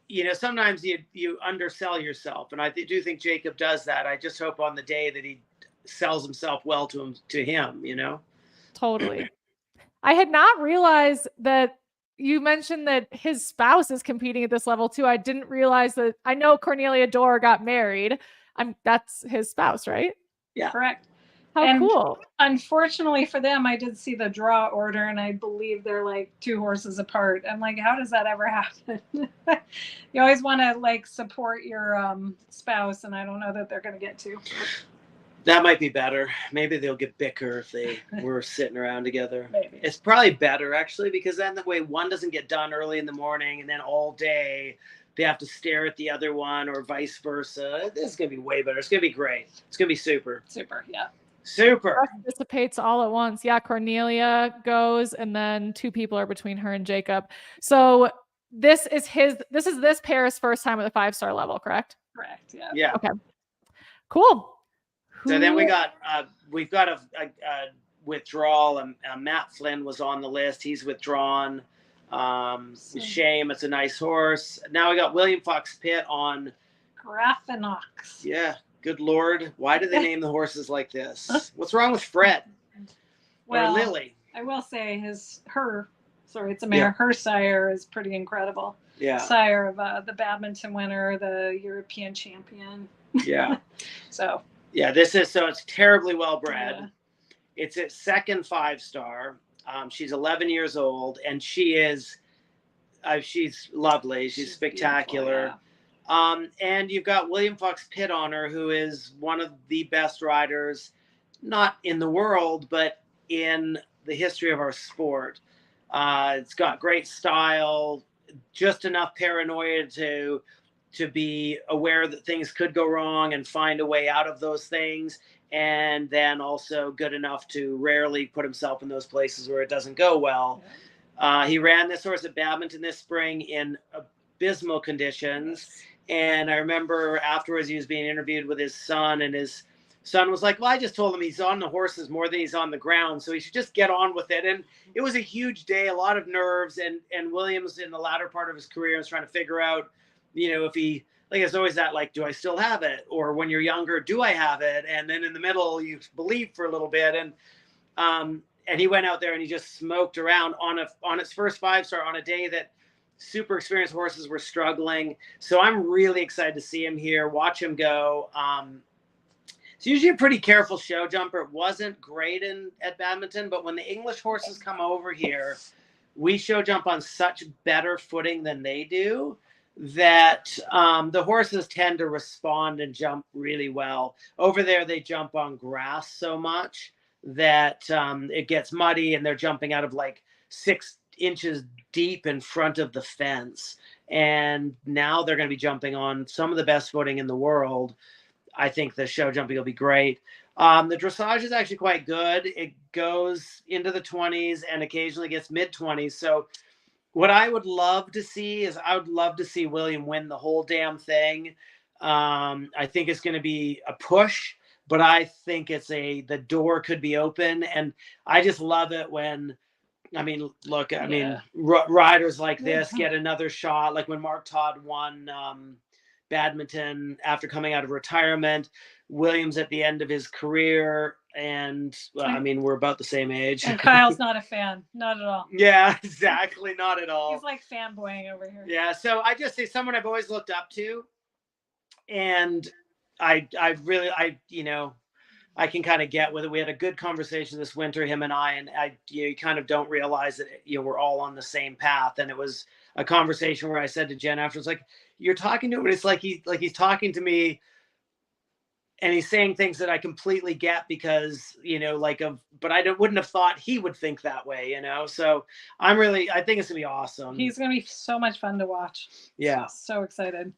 you know, sometimes you undersell yourself, and I do think Jacob does that. I just hope on the day that he sells himself well to him, you know. Totally. I had not realized that you mentioned that his spouse is competing at this level too. I didn't realize that. I know Cornelia Dorr got married. That's his spouse, right? Yeah, correct. How And cool. unfortunately for them, I did see the draw order, and I believe they're like 2 horses apart. I'm like, how does that ever happen? You always want to like support your spouse, and I don't know that they're going to get to. That might be better. Maybe they'll get bicker if they were sitting around together. Maybe. It's probably better, actually, because then that way one doesn't get done early in the morning and then all day they have to stare at the other one or vice versa. This is going to be way better. It's going to be great. It's going to be super. Super, yeah. Super. Dissipates all at once. Yeah, Cornelia goes, and then 2 people are between her and Jacob. So this is this pair's first time at the 5-star level, correct? Correct, yeah. Yeah. Okay. Cool. So then we've got a withdrawal. Matt Flynn was on the list. He's withdrawn. Shame. It's a nice horse. Now we got William Fox Pitt on. Graphenox. Yeah. Good Lord. Why do they name the horses like this? What's wrong with Fred? Well, or Lily? I will say it's a mare. Her sire is pretty incredible. Yeah. Sire of the badminton winner, the European champion. Yeah. So. Yeah, it's terribly well bred. Yeah. It's its second 5-star. She's 11 years old, and she's lovely. She's spectacular. Yeah. And you've got William Fox Pitt on her, who is one of the best riders, not in the world, but in the history of our sport. It's got great style, just enough paranoia to be aware that things could go wrong and find a way out of those things. And then also good enough to rarely put himself in those places where it doesn't go well. He ran this horse at Badminton this spring in abysmal conditions. And I remember afterwards he was being interviewed with his son, and his son was like, well, I just told him he's on the horses more than he's on the ground, so he should just get on with it. And it was a huge day, a lot of nerves. And Williams in the latter part of his career was trying to figure out, if he, like, it's always that, like, do I still have it? Or when you're younger, do I have it? And then in the middle, you believe for a little bit. And he went out there and he just smoked around on its first 5-star on a day that super experienced horses were struggling. So I'm really excited to see him here, watch him go. It's usually a pretty careful show jumper. It wasn't great at Badminton, but when the English horses come over here, we show jump on such better footing than they do, that the horses tend to respond and jump really well. Over there, they jump on grass so much that it gets muddy, and they're jumping out of like 6 inches deep in front of the fence. And now they're going to be jumping on some of the best footing in the world. I think the show jumping will be great. The dressage is actually quite good. It goes into the 20s and occasionally gets mid-20s. So what I would love to see is William win the whole damn thing. I think it's going to be a push, but I think the door could be open. And I just love it when, riders like this get another shot. Like when Mark Todd won Badminton after coming out of retirement, Williams at the end of his career, and we're about the same age. And Kyle's not a fan, not at all. Yeah, exactly, not at all. He's like fanboying over here. Yeah, so I just say someone I've always looked up to, and I can kind of get with it. We had a good conversation this winter, him and I, and you kind of don't realize that we're all on the same path. And it was a conversation where I said to Jen afterwards, like, you're talking to him, but it's like he's talking to me, and he's saying things that I completely get because, but I wouldn't have thought he would think that way, So I think it's gonna be awesome. He's gonna be so much fun to watch. Yeah. So excited.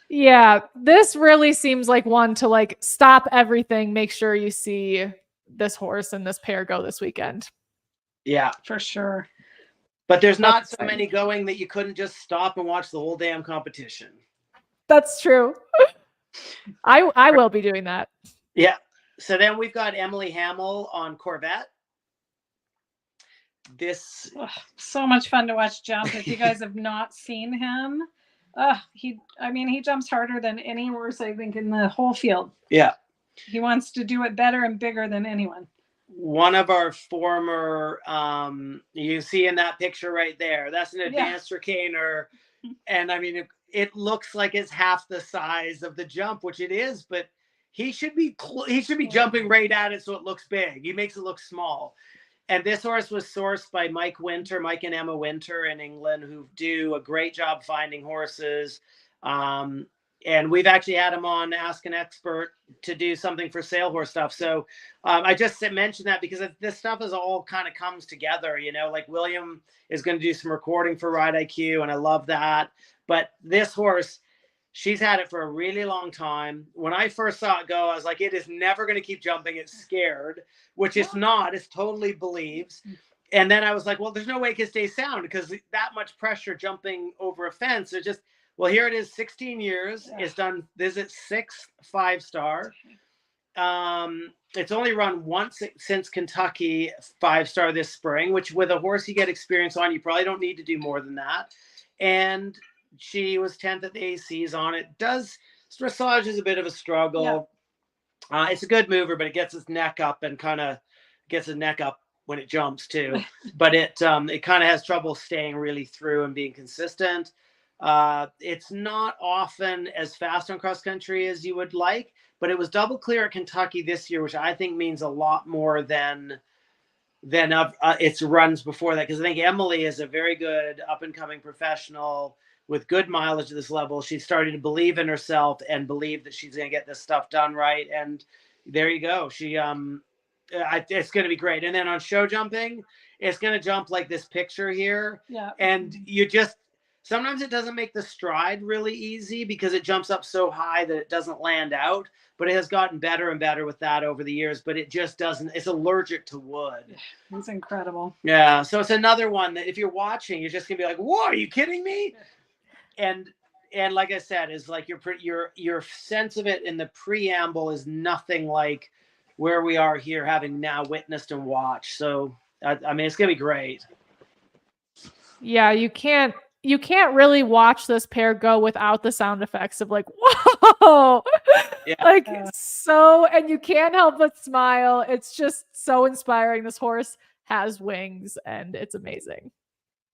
Yeah, this really seems like one to like stop everything. Make sure you see this horse and this pair go this weekend. Yeah, for sure. But there's not so many going that you couldn't just stop and watch the whole damn competition. That's true. I will be doing that. Yeah. So then we've got Emily Hamill on Corvette. So much fun to watch jump. If you guys have not seen him, he jumps harder than any horse, I think, in the whole field. Yeah. He wants to do it better and bigger than anyone. One of our former, you see in that picture right there, that's an advanced Ricaner. And it looks like it's half the size of the jump, which it is, but he should be jumping right at it so it looks big. He makes it look small. And this horse was sourced by Mike and Emma Winter in England, who do a great job finding horses. And we've actually had him on Ask an Expert to do something for sale horse stuff. So I just mentioned that because this stuff is all kind of comes together, you know, like William is going to do some recording for Ride IQ, and I love that. But this horse, she's had it for a really long time. When I first saw it go, I was like, it is never going to keep jumping. It's scared, which it's not. It totally believes. And then I was like, well, there's no way it can stay sound because that much pressure jumping over a fence. It just, well, here it is, 16 years. Yeah. It's done visit 6 5-star. It's only run once since Kentucky 5-star this spring, which with a horse you get experience on, you probably don't need to do more than that. And she was 10th at the ACs on it. Dressage is a bit of a struggle. Yeah. It's a good mover, but it gets its neck up and kind of gets its neck up when it jumps too. But it kind of has trouble staying really through and being consistent. It's not often as fast on cross country as you would like, but it was double clear at Kentucky this year, which I think means a lot more than its runs before that. Because I think Emily is a very good up and coming professional with good mileage at this level. She's starting to believe in herself and believe that she's going to get this stuff done right. And there you go. She, it's going to be great. And then on show jumping, it's going to jump like this picture here. Yeah. And you just, sometimes it doesn't make the stride really easy because it jumps up so high that it doesn't land out, but it has gotten better and better with that over the years, but it just doesn't, it's allergic to wood. It's incredible. Yeah. So it's another one that if you're watching, you're just gonna be like, whoa, are you kidding me? And like I said, is like your sense of it in the preamble is nothing like where we are here, having now witnessed and watched. So, I mean, it's going to be great. Yeah. You can't really watch this pair go without the sound effects of like, whoa, yeah. So, and you can't help but smile. It's just so inspiring. This horse has wings and it's amazing.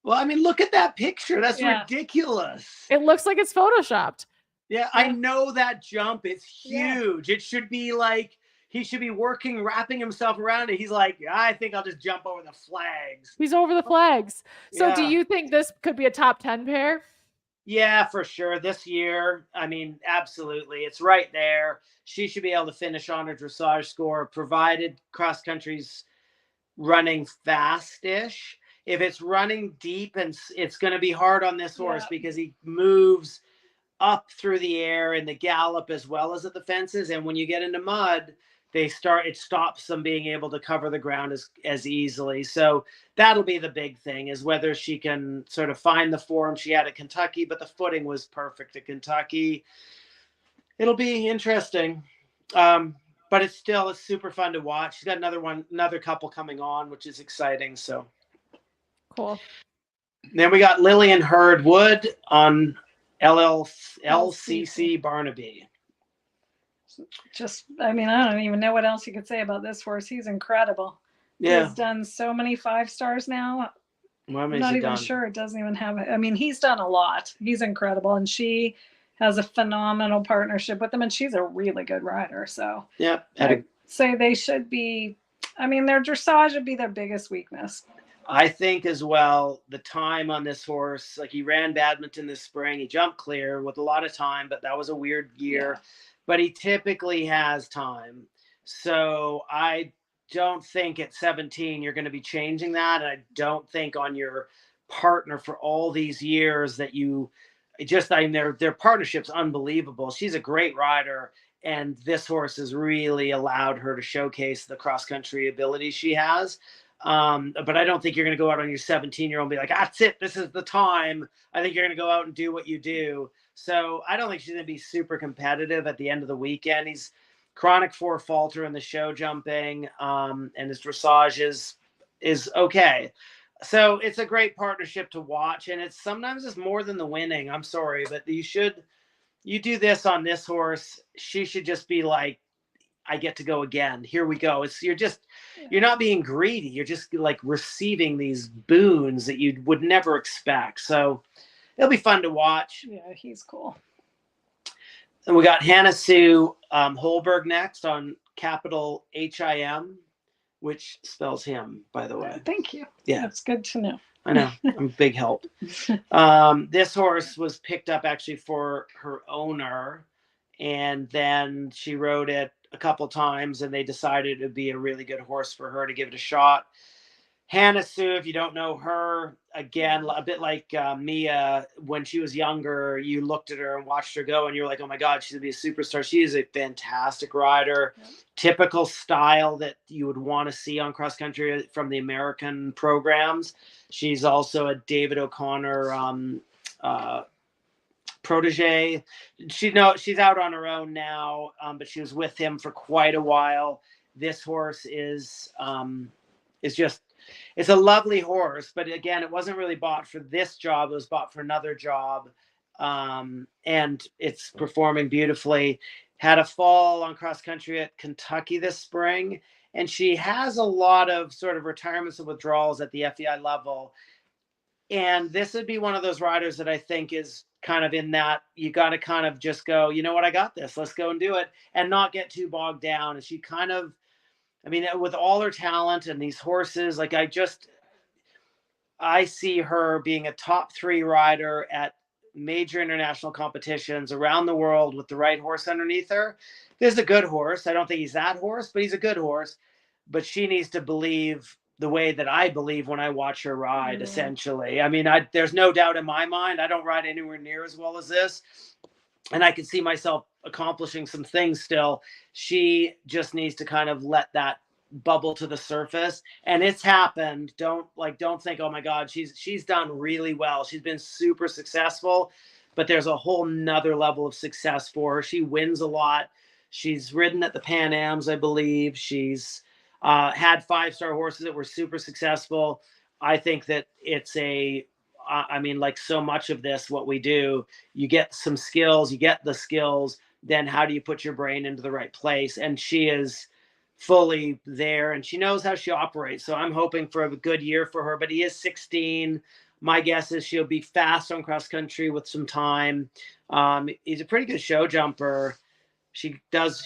Well, I mean, look at that picture. That's ridiculous. It looks like it's photoshopped. Yeah, I know that jump. It's huge. Yeah. It should be like, he should be wrapping himself around it. He's like, I think I'll just jump over the flags. He's over the flags. So do you think this could be a top 10 pair? Yeah, for sure. This year, I mean, absolutely. It's right there. She should be able to finish on her dressage score, provided cross country's running fast-ish. If it's running deep, and it's going to be hard on this horse because he moves up through the air in the gallop as well as at the fences. And when you get into mud, it stops them being able to cover the ground as easily. So that'll be the big thing, is whether she can sort of find the form she had at Kentucky, but the footing was perfect at Kentucky. It'll be interesting. But it's super fun to watch. She's got another couple coming on, which is exciting. So cool. Then we got Lillian Hurd Wood on LCC Barnaby. I mean, I don't even know what else you could say about this horse. He's incredible. Yeah. He's done so many 5-stars now. I'm not even sure. It doesn't even have it. I mean, he's done a lot. He's incredible. And she has a phenomenal partnership with him. And she's a really good rider. So yeah, I'd say they should be, I mean, their dressage would be their biggest weakness. I think as well, the time on this horse, like he ran badminton this spring. He jumped clear with a lot of time, but that was a weird year. Yeah. But he typically has time. So I don't think at 17 you're going to be changing that. And I don't think on your partner for all these years that their partnership's unbelievable. She's a great rider. And this horse has really allowed her to showcase the cross-country ability she has. But I don't think you're going to go out on your 17-year-old and be like, that's it, this is the time. I think you're going to go out and do what you do. So I don't think she's going to be super competitive at the end of the weekend. He's chronic 4 falter in the show jumping, and his dressage is okay. So it's a great partnership to watch, and sometimes it's more than the winning. I'm sorry, but you do this on this horse, she should just be like, I get to go again. Here we go. You're not being greedy. You're just like receiving these boons that you would never expect. So it'll be fun to watch. Yeah, he's cool. And we got Hannah Sue Holberg next on capital HIM, which spells him, by the way. Thank you. Yeah. That's good to know. I know. I'm a big help. This horse was picked up actually for her owner, and then she rode it a couple times, and they decided it would be a really good horse for her to give it a shot. Hannah Sue, if you don't know her, again, a bit like Mia, when she was younger, you looked at her and watched her go, and you were like, oh my God, she's going to be a superstar. She is a fantastic rider. Yep. Typical style that you would want to see on cross country from the American programs. She's also a David O'Connor protege. She's out on her own now, but she was with him for quite a while. This horse is just, it's a lovely horse, but again, it wasn't really bought for this job. It was bought for another job. And it's performing beautifully. Had a fall on cross country at Kentucky this spring. And she has a lot of sort of retirements and withdrawals at the FEI level. And this would be one of those riders that I think is kind of in that, you got to kind of just go, you know what, I got this, let's go and do it, and not get too bogged down. And she kind of, I mean, with all her talent and these horses, like I see her being a top 3 rider at major international competitions around the world with the right horse underneath her. This is a good horse. I don't think he's that horse, but he's a good horse. But she needs to believe the way that I believe when I watch her ride, essentially. I mean, there's no doubt in my mind, I don't ride anywhere near as well as this. And I can see myself accomplishing some things still. She just needs to kind of let that bubble to the surface, and it's happened. Don't think, oh my God, she's done really well. She's been super successful, but there's a whole nother level of success for her. She wins a lot. She's ridden at the Pan Ams, I believe. She's had 5-star horses that were super successful. I think that it's I mean, like so much of this, what we do, you get some skills, you get the skills, then how do you put your brain into the right place? And she is fully there, and she knows how she operates. So I'm hoping for a good year for her, but he is 16. My guess is she'll be fast on cross country with some time. He's a pretty good show jumper. She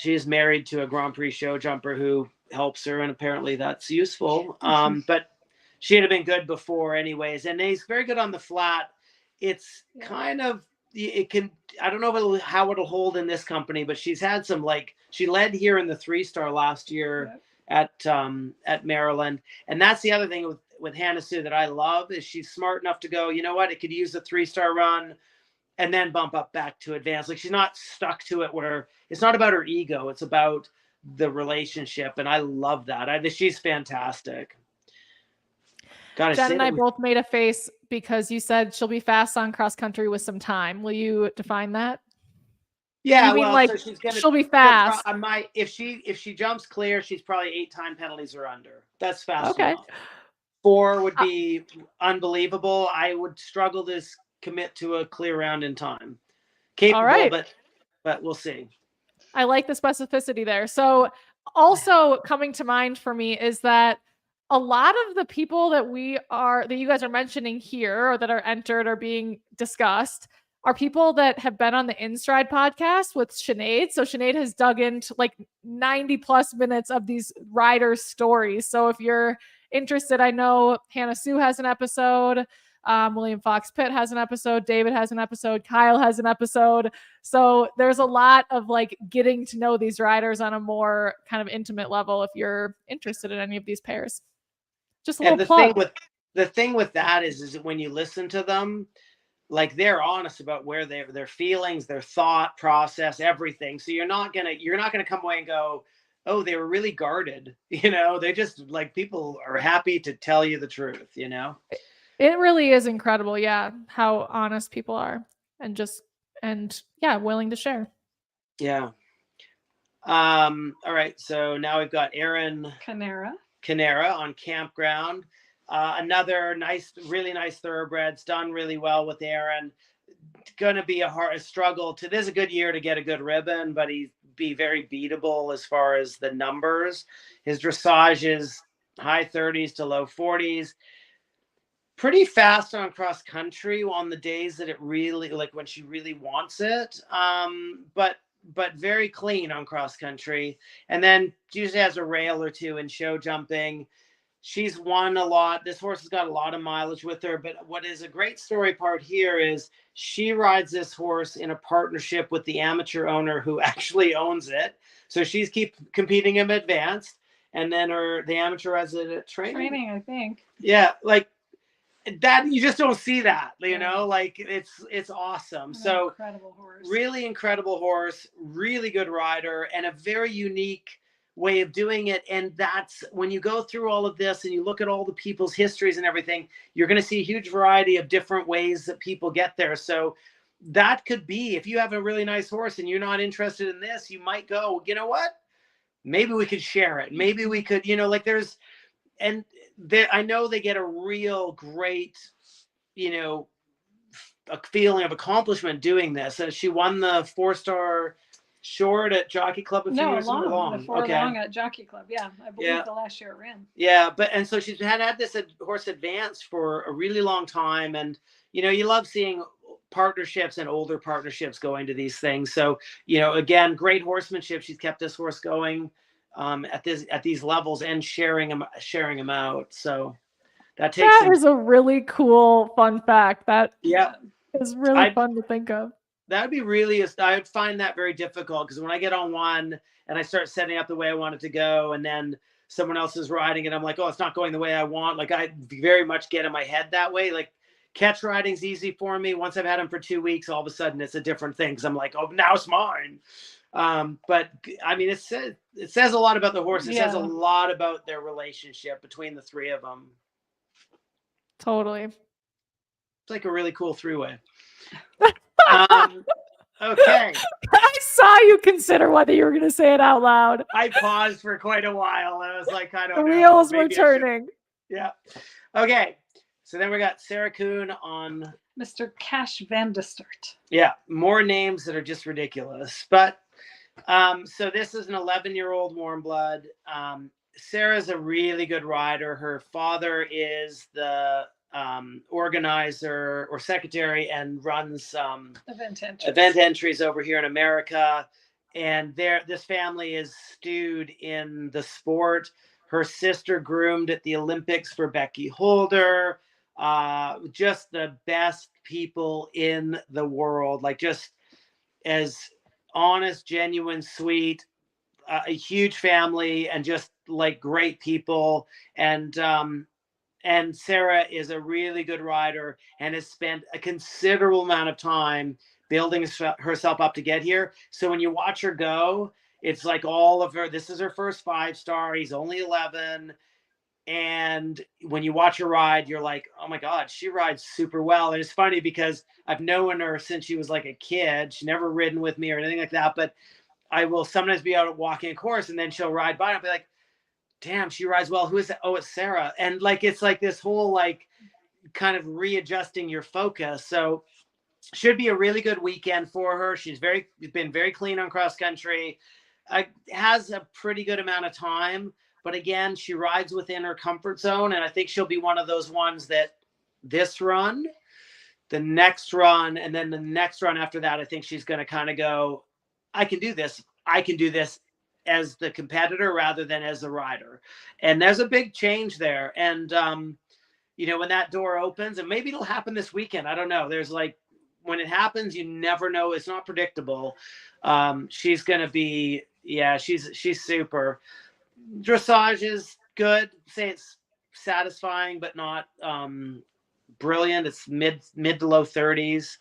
is married to a Grand Prix show jumper who helps her, and apparently that's useful. But she'd have been good before anyways. And he's very good on the flat. It's kind of, I don't know how it'll hold in this company, but she's had some, she led here in the 3-star last year at Maryland. And that's the other thing with Hannah Sue that I love, is she's smart enough to go, you know what, it could use a 3-star run and then bump up back to advance. Like, she's not stuck to it where it's not about her ego. It's about the relationship. And I love that. She's fantastic. Jen and I both made a face because you said she'll be fast on cross country with some time. Will you define that? Yeah, you mean so she'll be fast. If she jumps clear, she's probably 8-time penalties or under. That's fast. Okay. Enough. 4 would be unbelievable. I would struggle to commit to a clear round in time. Capable, all right, but we'll see. I like the specificity there. So also coming to mind for me is that a lot of the people that you guys are mentioning here, or that are entered or being discussed, are people that have been on the InStride podcast with Sinead. So Sinead has dug into 90 plus minutes of these riders' stories. So if you're interested, I know Hannah Sue has an episode. William Fox Pitt has an episode. David has an episode. Kyle has an episode. So there's a lot of getting to know these riders on a more kind of intimate level if you're interested in any of these pairs. Just a little plug. The thing with that is that when you listen to them, they're honest about where their feelings, their thought process, everything. So you're not gonna come away and go, oh, they were really guarded. They just people are happy to tell you the truth. It really is incredible, yeah, how honest people are, and willing to share. Yeah. All right. So now we've got Aaron Canera on Campground. Another really nice thoroughbred. It's done really well with Aaron. Going to be a struggle. This is a good year to get a good ribbon, but he'd be very beatable as far as the numbers. His dressage is high 30s to low 40s. Pretty fast on cross country on the days that it really, when she really wants it. But but very clean on cross country. And then she usually has a rail or two in show jumping. She's won a lot. This horse has got a lot of mileage with her. But what is a great story part here is she rides this horse in a partnership with the amateur owner who actually owns it. So she's competing in advanced, and then the amateur has it at training. I think. Yeah, like that. You just don't see that, you know. Like it's awesome. So incredible horse. Really incredible horse. Really good rider, and a very unique way of doing it. And that's when you go through all of this and you look at all the people's histories and everything, you're going to see a huge variety of different ways that people get there. So that could be, if you have a really nice horse and you're not interested in this, you might go, you know what, maybe we could share it. Maybe we could, you know, like I know they get a real great, you know, a feeling of accomplishment doing this. So she won the 4-star short at Jockey Club a few years ago. Long at Jockey Club. Yeah, I believe the last year it ran. Yeah, and so she's had this horse advanced for a really long time, and you know, you love seeing partnerships and older partnerships going to these things. So you know, again, great horsemanship. She's kept this horse going at these levels and sharing them out. So that is a really cool fun fact. That is really fun to think of. That would be really, I would find that very difficult, because when I get on one and I start setting up the way I want it to go, and then someone else is riding it, I'm like, oh, it's not going the way I want. Like I very much get in my head that way. Like catch riding's easy for me. Once I've had them for 2 weeks, all of a sudden it's a different thing, because I'm like, oh, now it's mine. But I mean, it says a lot about the horse. It says a lot about their relationship between the three of them. Totally. It's like a really cool three-way. Okay. I saw you consider whether you were going to say it out loud. I paused for quite a while. I was like, I don't know. The wheels were turning. Yeah. Okay. So then we got Sarah Kuhn on Mr. Cash Van de Stert. Yeah. More names that are just ridiculous. But so this is an 11-year-old warm blood. Sarah's a really good rider. Her father is the organizer or secretary and runs event entries over here in America, and this family is stewed in the sport. Her sister groomed at the Olympics for Becky Holder. Just the best people in the world, like just as honest, genuine, sweet, a huge family, and just like great people. And Sarah is a really good rider and has spent a considerable amount of time building herself up to get here. So when you watch her go, it's like all of her, this is her first 5-star. He's only 11. And when you watch her ride, you're like, oh my God, she rides super well. And it's funny because I've known her since she was like a kid. She's never ridden with me or anything like that. But I will sometimes be out walking a course, and then she'll ride by and I'll be like, damn, she rides well. Who is that? Oh, it's Sarah. And like, it's like this whole like kind of readjusting your focus. So should be a really good weekend for her. She's been very clean on cross country, has a pretty good amount of time, but again, she rides within her comfort zone. And I think she'll be one of those ones that this run, the next run, and then the next run after that, I think she's going to kind of go, I can do this. I can do this as the competitor rather than as the rider. And there's a big change there. And, you know, when that door opens, and maybe it'll happen this weekend, I don't know. There's like, when it happens, you never know. It's not predictable. She's going to be, she's super. Dressage is good. Say it's satisfying, but not brilliant. It's mid to low 30s.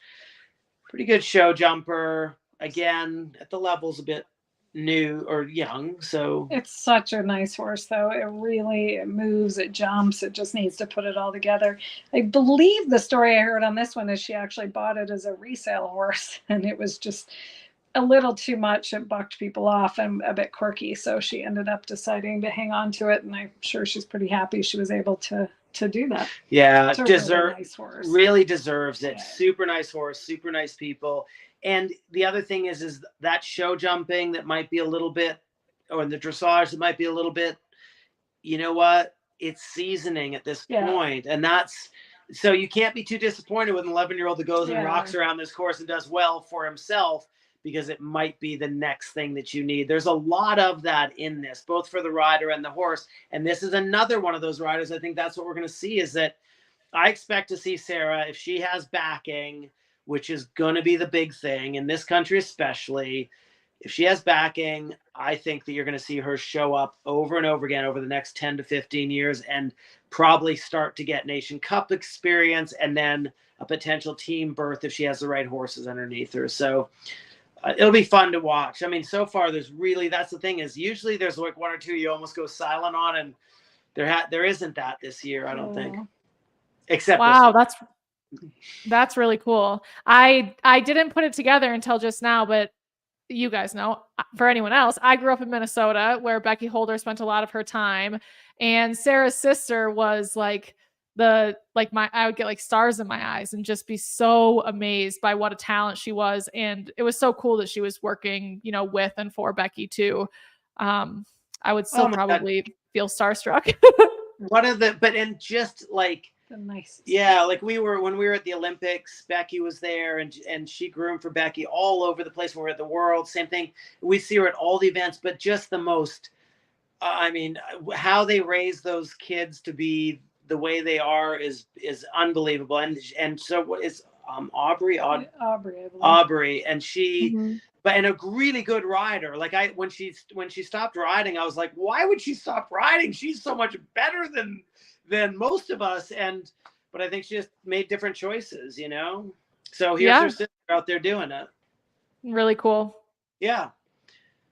Pretty good show jumper. Again, at the levels a bit new or young, so it's such a nice horse though. It moves, it jumps, it just needs to put it all together. I believe the story I heard on this one is she actually bought it as a resale horse, and it was just a little too much. It bucked people off and a bit quirky, so she ended up deciding to hang on to it, and I'm sure she's pretty happy she was able to do that. Yeah, really nice horse. Really deserves it. Super nice horse, super nice people. And the other thing is that show jumping that might be a little bit, or the dressage that might be a little bit, you know what? It's seasoning at this point. And so you can't be too disappointed with an 11-year-old that goes and rocks around this course and does well for himself, because it might be the next thing that you need. There's a lot of that in this, both for the rider and the horse. And this is another one of those riders. I think that's what we're going to see, is that I expect to see Sarah, if she has backing, which is going to be the big thing in this country, especially if she has backing, I think that you're going to see her show up over and over again over the next 10 to 15 years and probably start to get Nation Cup experience and then a potential team berth if she has the right horses underneath her. So it'll be fun to watch. I mean, so far that's the thing, is usually there's like one or two you almost go silent on, and there isn't that this year, I don't think. Except wow, that's really cool. I didn't put it together until just now, but you guys know, for anyone else, I grew up in Minnesota, where Becky Holder spent a lot of her time, and Sarah's sister was like I would get like stars in my eyes and just be so amazed by what a talent she was. And it was so cool that she was working, with and for Becky too. I would still probably feel starstruck. And just like the nicest. Yeah, like when we were at the Olympics, Becky was there, and she groomed for Becky all over the place. When we were at the World, same thing. We see her at all the events, but just the most, I mean, how they raise those kids to be the way they are is unbelievable. And so what is Aubrey, and she, but and a really good rider. Like when she stopped riding, I was like, why would she stop riding? She's so much better than most of us. But I think she just made different choices, So here's her sister out there doing it. Really cool. Yeah.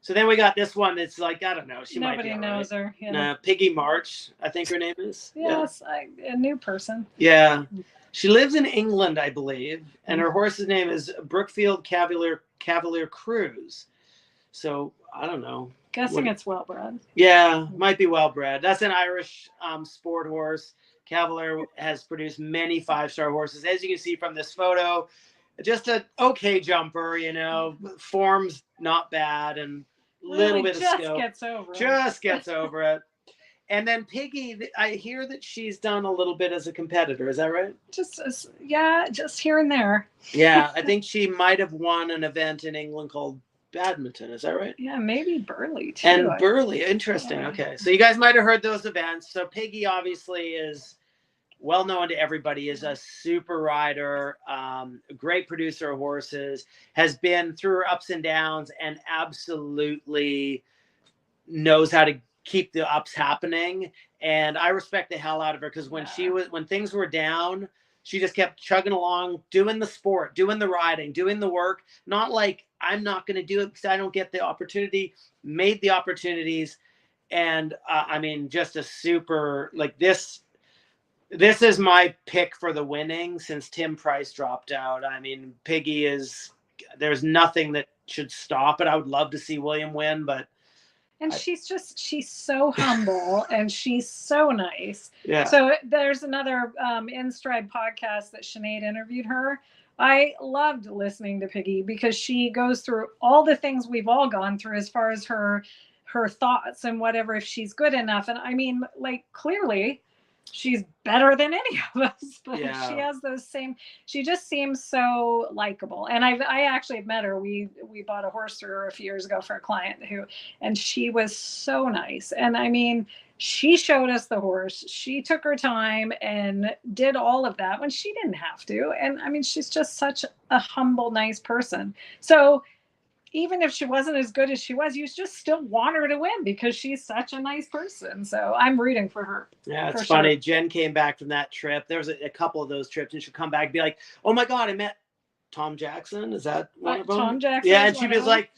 So then we got this one that's like, I don't know. Nobody knows her. Yeah. Piggy March, I think her name is. Yes, a new person. Yeah. She lives in England, I believe. And her horse's name is Brookfield Cavalier Cruise. So I don't know. Guessing it's well bred. Yeah, might be well bred. That's an Irish sport horse. Cavalier has produced many 5-star horses. As you can see from this photo, just an okay jumper, form's not bad, and little bit of skill. Just gets over it. And then Piggy, I hear that she's done a little bit as a competitor. Is that right? Just here and there. Yeah, I think she might have won an event in England called badminton. Is that right? Yeah, maybe Burley too. And Burley, interesting. Yeah. Okay, so you guys might have heard those events. So Piggy obviously is well known to everybody, is a super rider, a great producer of horses, has been through her ups and downs, and absolutely knows how to keep the ups happening. And I respect the hell out of her, because when things were down, she just kept chugging along, doing the sport, doing the riding, doing the work. Not like, I'm not going to do it because I don't get the opportunity. Made the opportunities. And I mean, just a super, like this is my pick for the winning since Tim Price dropped out. I mean, Piggy there's nothing that should stop it. I would love to see William win, but. And she's so humble and she's so nice. Yeah. So there's another In Stride podcast that Sinead interviewed her. I loved listening to Piggy because she goes through all the things we've all gone through as far as her thoughts and whatever, if she's good enough. And I mean, like, clearly she's better than any of us, but she has those same, she just seems so likable. And I actually met her. We bought a horse through her a few years ago for a client and she was so nice. And I mean, she showed us the horse. She took her time and did all of that when she didn't have to. And I mean, she's just such a humble, nice person. So even if she wasn't as good as she was, you just still want her to win because she's such a nice person. So I'm rooting for her. Yeah, it's funny. Sure. Jen came back from that trip. There was a couple of those trips, and she'll come back and be like, oh my God, I met Tom Jackson. Is that one of them? Tom Jackson. Yeah, and she was like,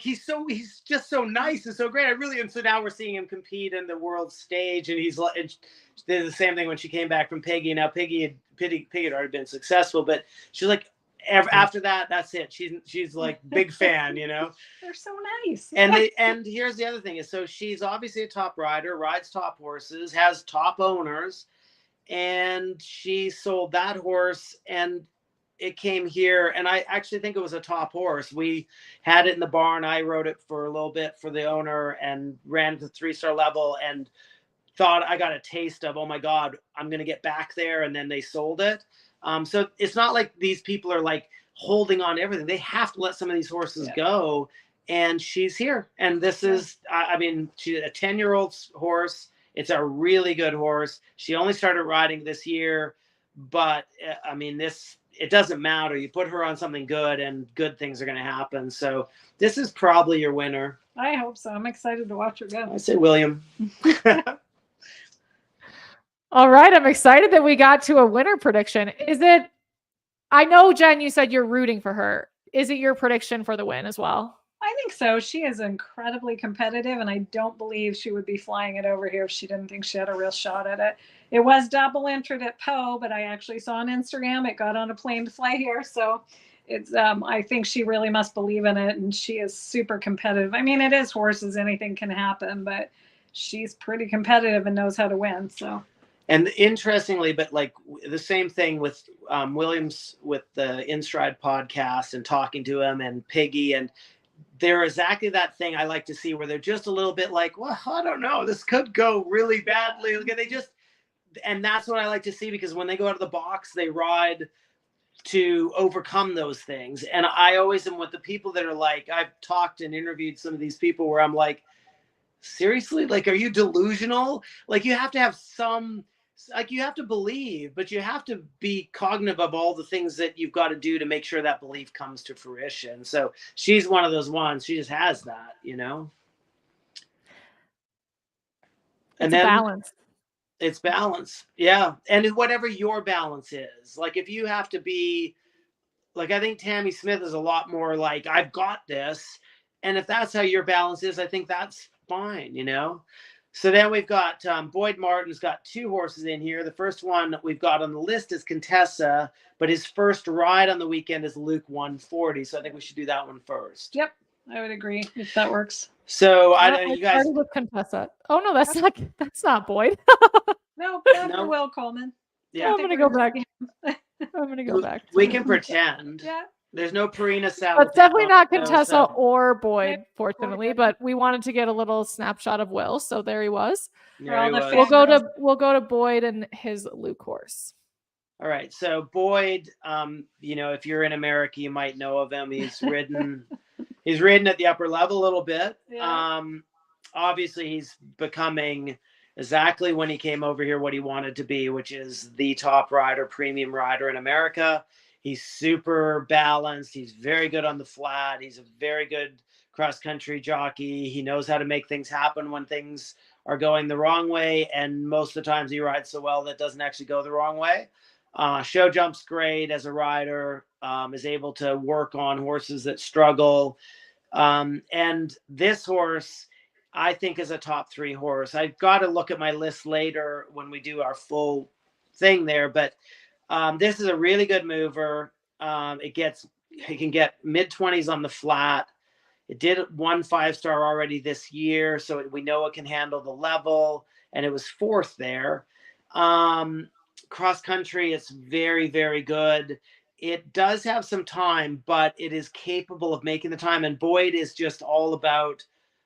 he's just so nice and so great. And so now we're seeing him compete in the world stage, and he's like, and she did the same thing when she came back from Peggy. Now Peggy had already been successful, but she's like, after that, that's it. She's like big fan, They're so nice. And here's the other thing is, so she's obviously a top rider, rides top horses, has top owners, and she sold that horse and it came here. And I actually think it was a top horse. We had it in the barn. I rode it for a little bit for the owner and ran to the 3-star level and thought I got a taste of, oh my God, I'm going to get back there. And then they sold it. So it's not like these people are like holding on to everything. They have to let some of these horses Yeah. go. And she's here. And this is, I mean, she's a 10-year-old horse. It's a really good horse. She only started riding this year, but I mean, it doesn't matter. You put her on something good and good things are going to happen. So this is probably your winner. I hope so. I'm excited to watch her go. I say William. All right. I'm excited that we got to a winner prediction. I know, Jen, you said you're rooting for her. Is it your prediction for the win as well? I think so. She is incredibly competitive, and I don't believe she would be flying it over here if she didn't think she had a real shot at it. It was double entered at Poe, but I actually saw on Instagram it got on a plane to fly here. So it's I think she really must believe in it, and she is super competitive. I mean, it is horses, anything can happen, but she's pretty competitive and knows how to win. So. And interestingly, but like the same thing with Williams with the InStride podcast and talking to him and Piggy, and they're exactly that thing I like to see where they're just a little bit like, well, I don't know, this could go really badly. And that's what I like to see, because when they go out of the box, they ride to overcome those things. And I always am with the people that are like, I've talked and interviewed some of these people where I'm like, seriously, like, are you delusional? Like, you have to have some, like, you have to believe, but you have to be cognitive of all the things that you've got to do to make sure that belief comes to fruition. So she's one of those ones. She just has that, you know? And then balance. It's balance. Yeah. And whatever your balance is, like, if you have to be like, I think Tammy Smith is a lot more like, I've got this. And if that's how your balance is, I think that's fine, you know? So then we've got Boyd Martin's got 2 horses in here. The first one we've got on the list is Contessa, but his first ride on the weekend is Luke 140. So I think we should do that one first. Yep, I would agree if that works. So I know you guys started with Contessa. Oh no, that's not Boyd. No, Will Coleman. Yeah, I'm gonna go back. I'm gonna go back. We can pretend. Yeah. There's no Purina salad. But definitely not Contessa or Boyd, fortunately. But we wanted to get a little snapshot of Will, so there he was. Yeah, he was. We'll go to Boyd and his Luke horse. All right. So Boyd, you know, if you're in America, you might know of him. He's ridden at the upper level a little bit. Yeah. Obviously he's becoming exactly when he came over here what he wanted to be, which is the top rider, premium rider in America. He's super balanced. He's very good on the flat. He's a very good cross-country jockey. He knows how to make things happen when things are going the wrong way. And most of the times he rides so well that doesn't actually go the wrong way. Show jumps great as a rider, is able to work on horses that struggle. And this horse, I think, is a top 3 horse. I've got to look at my list later when we do our full thing there, but this is a really good mover. It can get mid-20s on the flat. It did 1 5-star already this year, so we know it can handle the level, and it was 4th there. Cross country, it's very, very good. It does have some time, but it is capable of making the time. And Boyd is just all about,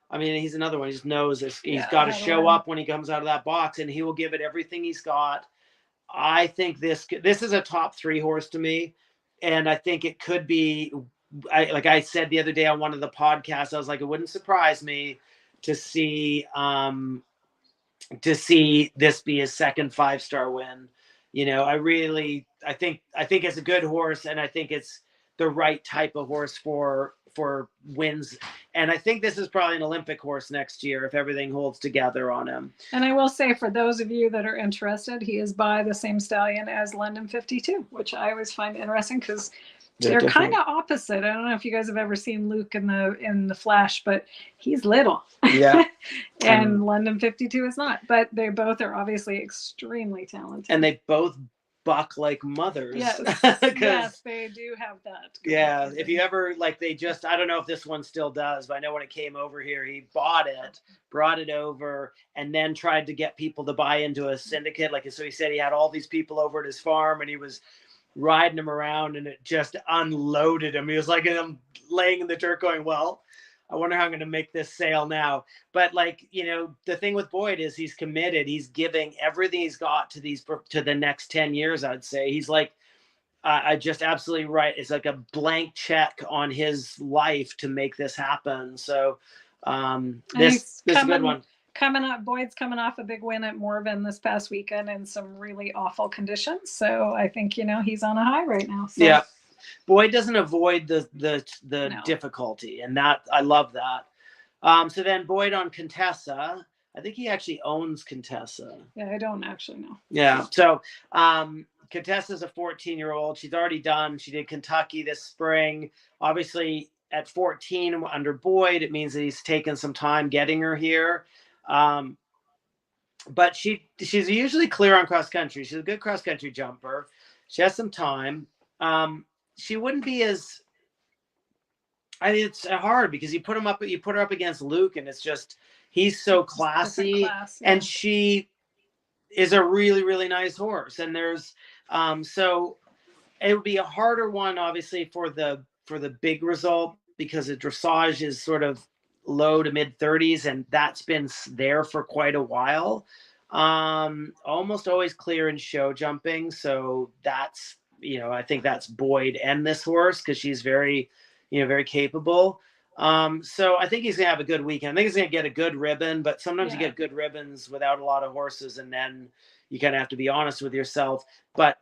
I mean, he's another one. He just knows this. He's got to show up when he comes out of that box, and he will give it everything he's got. I think this is a top 3 horse to me. And I think it could be, like I said the other day on one of the podcasts, I was like, it wouldn't surprise me to see this be his second 5-star win. You know, I think it's a good horse, and I think it's the right type of horse for wins. And I think this is probably an Olympic horse next year if everything holds together on him. And I will say, for those of you that are interested, he is by the same stallion as London 52, which I always find interesting because they're kind of opposite. I don't know if you guys have ever seen Luke in the flash, but he's little. Yeah. And London 52 is not. But they both are obviously extremely talented. And they both buck like mothers. Yes, yes, they do have that. Yeah, if you ever, like, I don't know if this one still does, but I know when it came over here, he bought it, brought it over, and then tried to get people to buy into a syndicate. Like, so he said he had all these people over at his farm, and he was riding him around, and it just unloaded him. He was like, I'm laying in the dirt going, well, I wonder how I'm going to make this sale now. But, like, you know, the thing with Boyd is he's committed. He's giving everything he's got to the next 10 years, I'd say. He's like, I just absolutely right. It's like a blank check on his life to make this happen. So this is a good one. Boyd's coming off a big win at Morven this past weekend in some really awful conditions. So I think, he's on a high right now. So. Yeah. Boyd doesn't avoid the No. difficulty, and that I love that. So then Boyd on Contessa. I think he actually owns Contessa. Yeah, I don't actually know. Yeah. So Contessa's a 14-year-old. She's already done. She did Kentucky this spring. Obviously, at 14 under Boyd, it means that he's taken some time getting her here. But she's usually clear on cross country. She's a good cross country jumper. She has some time. She wouldn't be as. I mean, it's hard because you put her up against Luke, and it's just he's so classy, class, yeah. and she is a really, really nice horse. And there's so it would be a harder one, obviously, for the big result because the dressage is sort of low to mid 30s, and that's been there for quite a while. Almost always clear in show jumping, so that's I think that's Boyd and this horse because she's very very capable. So I think he's gonna have a good weekend. I think he's gonna get a good ribbon, but sometimes you get good ribbons without a lot of horses, and then you kind of have to be honest with yourself. But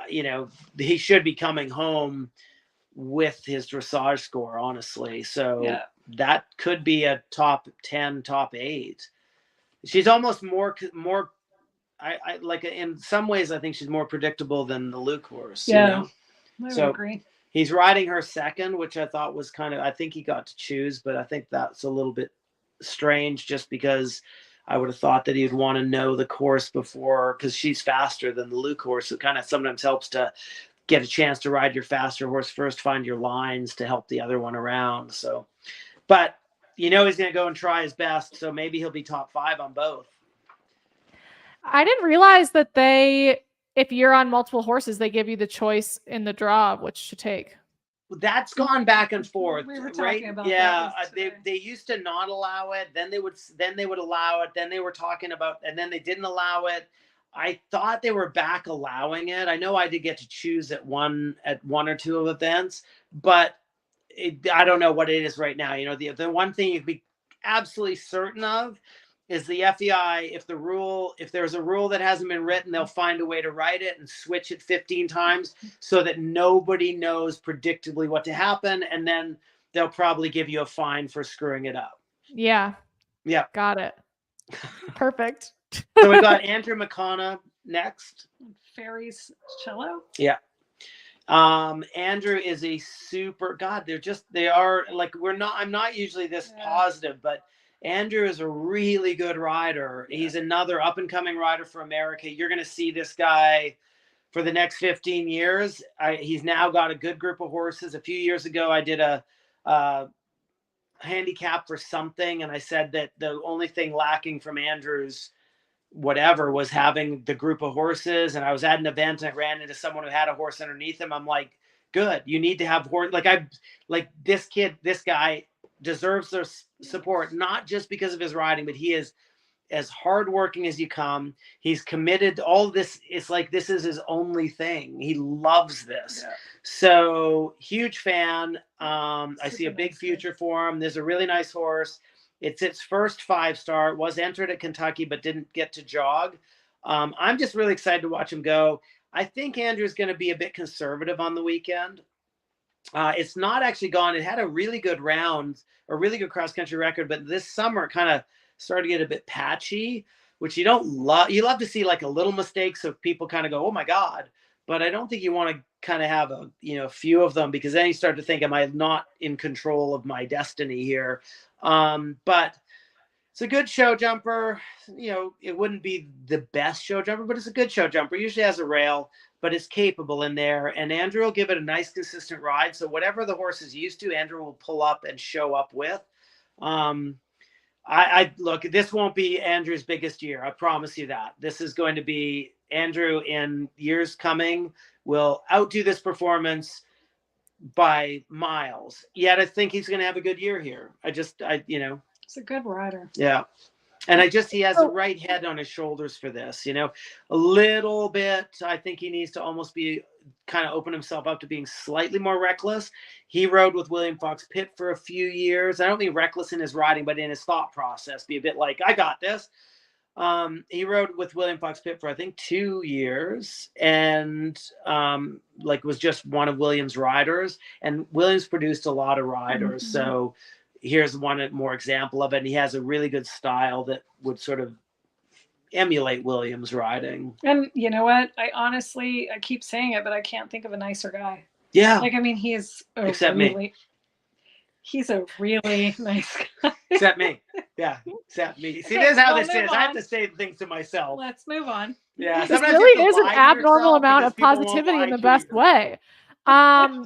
he should be coming home with his dressage score, honestly. So that could be a top 10, top 8. She's almost more. I like in some ways. I think she's more predictable than the Luke horse. Yeah, I would agree. He's riding her second, which I thought was I think he got to choose, but I think that's a little bit strange just because I would have thought that he'd want to know the course before because she's faster than the Luke horse. It kind of sometimes helps to get a chance to ride your faster horse first, find your lines to help the other one around. So, but he's going to go and try his best. So maybe he'll be top 5 on both. I didn't realize that if you're on multiple horses, they give you the choice in the draw of which to take. That's gone back and forth, we were right? About they used to not allow it. Then they would allow it. Then they were talking about, and then they didn't allow it. I thought they were back allowing it. I know I did get to choose at one or two of events, but I don't know what it is right now. The one thing you can be absolutely certain of is the FEI. If there's a rule that hasn't been written, they'll find a way to write it and switch it 15 times so that nobody knows predictably what to happen. And then they'll probably give you a fine for screwing it up. Yeah. Yeah. Got it. Perfect. So we got Andrew McConnell next. Ferry's cello. Yeah. Andrew is a super God. They are like, I'm not usually this positive, but Andrew is a really good rider. Yeah. He's another up and coming rider for America. You're going to see this guy for the next 15 years. He's now got a good group of horses. A few years ago, I did a handicap for something. And I said that the only thing lacking from Andrew's whatever was having the group of horses. And I was at an event and I ran into someone who had a horse underneath him. I'm like, good. You need to have horse. This guy deserves their support, not just because of his riding, but he is as hardworking as you come. He's committed to all this. It's like, this is his only thing. He loves this. Yeah. So huge fan. I see a big future for him. There's a really nice horse. It's its first 5-star. It was entered at Kentucky, but didn't get to jog. I'm just really excited to watch him go. I think Andrew's going to be a bit conservative on the weekend. It's not actually gone. It had a really good round, a really good cross-country record, but this summer it kind of started to get a bit patchy, which you don't love. You love to see like a little mistake so people kind of go, oh my God. But I don't think you want to kind of have a few of them because then you start to think, am I not in control of my destiny here? But it's a good show jumper. It wouldn't be the best show jumper, but it's a good show jumper. Usually has a rail, but it's capable in there. And Andrew will give it a nice, consistent ride. So whatever the horse is used to, Andrew will pull up and show up with. I look, this won't be Andrew's biggest year. I promise you that. This is going to be Andrew in years coming will outdo this performance by miles. Yet I think he's going to have a good year here. It's a good rider. Yeah. And he has the right head on his shoulders for this, you know, a little bit. I think he needs to almost be kind of open himself up to being slightly more reckless. He rode with William Fox Pitt for a few years. I don't mean reckless in his riding, but in his thought process, be a bit like, I got this. He rode with William Fox Pitt for, I think, 2 years, and like was just one of Williams' riders. And Williams produced a lot of riders. Mm-hmm. So here's one more example of it. And he has a really good style that would sort of emulate Williams' riding. And you know what? I keep saying it, but I can't think of a nicer guy. Yeah. Like, I mean, he's me. He's a really nice guy. Except me. Yeah, except me. See, Okay, this is how we'll this move is. on. I have to say things to myself. Let's move on. Yeah, This sometimes you really have to is an lie to abnormal yourself amount of because people won't positivity lie in the to best you. way.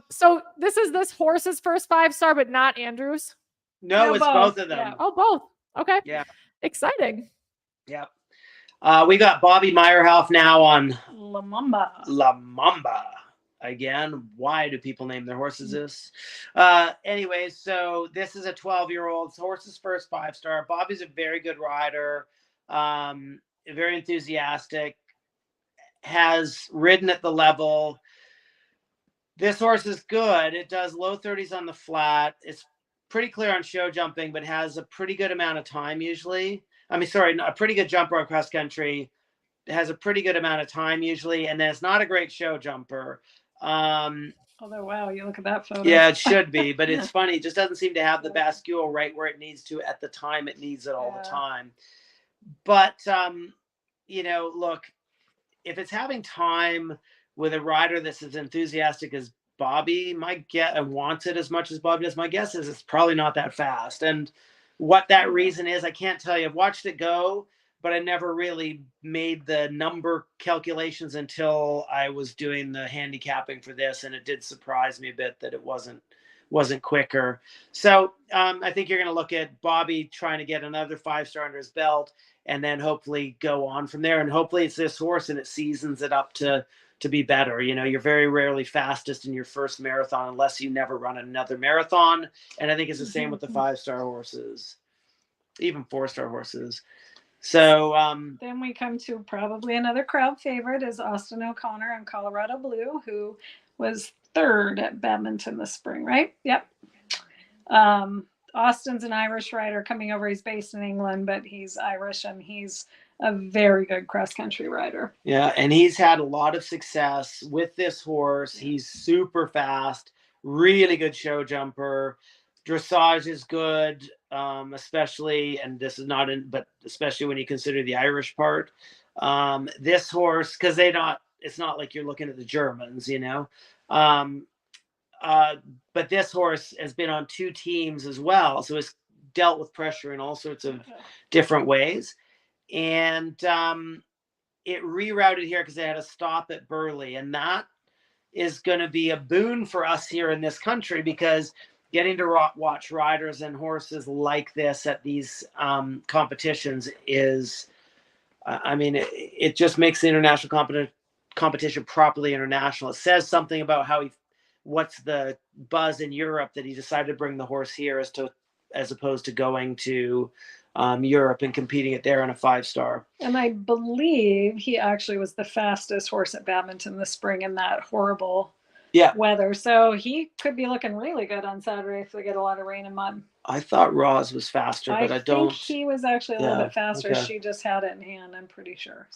So this is this horse's first 5-star, but not Andrew's. No, it's both of them. Yeah. Oh, both. Okay. Yeah. Exciting. Yep. We got Bobby Meyerhoff now on La Mamba. La Mamba. Again, why do people name their horses this? Anyways, so this is a 12-year-old. It's horse's first 5-star. Bobby's a very good rider, very enthusiastic, has ridden at the level. This horse is good. It does low 30s on the flat. It's pretty clear on show jumping, but has a pretty good amount of time usually. A pretty good jumper on cross country. It has a pretty good amount of time usually, and then it's not a great show jumper. Although, wow, you look at that photo. Yeah, it should be, but it's funny. It just doesn't seem to have the bascule right where it needs to at the time it needs it all the time. But, you know, look, if it's having time with a rider that's as enthusiastic as Bobby, and wants it as much as Bobby does, my guess is it's probably not that fast. And what that reason is, I can't tell you. I've watched it go, but I never really made the number calculations until I was doing the handicapping for this, and it did surprise me a bit that it wasn't quicker. So I think you're going to look at Bobby trying to get another 5-star under his belt, and then hopefully go on from there. And hopefully it's this horse and it seasons it up to be better. You know, you're very rarely fastest in your first marathon unless you never run another marathon. And I think it's the same with the 5-star horses, even 4-star horses. So then we come to probably another crowd favorite is Austin O'Connor on Colorado Blue, who was 3rd at Badminton this spring, right? Yep. Austin's an Irish rider coming over. He's based in England, but he's Irish, and he's a very good cross-country rider. Yeah, and he's had a lot of success with this horse. He's super fast, really good show jumper. Dressage is good, especially, and this is not but especially when you consider the Irish part. This horse, because it's not like you're looking at the Germans, you know. But this horse has been on 2 teams as well, so it's dealt with pressure in all sorts of different ways. And it rerouted here because they had a stop at Burley, and that is going to be a boon for us here in this country, because getting to watch riders and horses like this at these competitions is, it just makes the international competition properly international. It says something about what's the buzz in Europe that he decided to bring the horse here as opposed to going to Europe and competing it there on a 5-star. And I believe he actually was the fastest horse at Badminton this spring in that horrible weather. So he could be looking really good on Saturday if we get a lot of rain and mud. I thought Roz was faster, but I don't think he was actually a little bit faster. Okay. She just had it in hand, I'm pretty sure.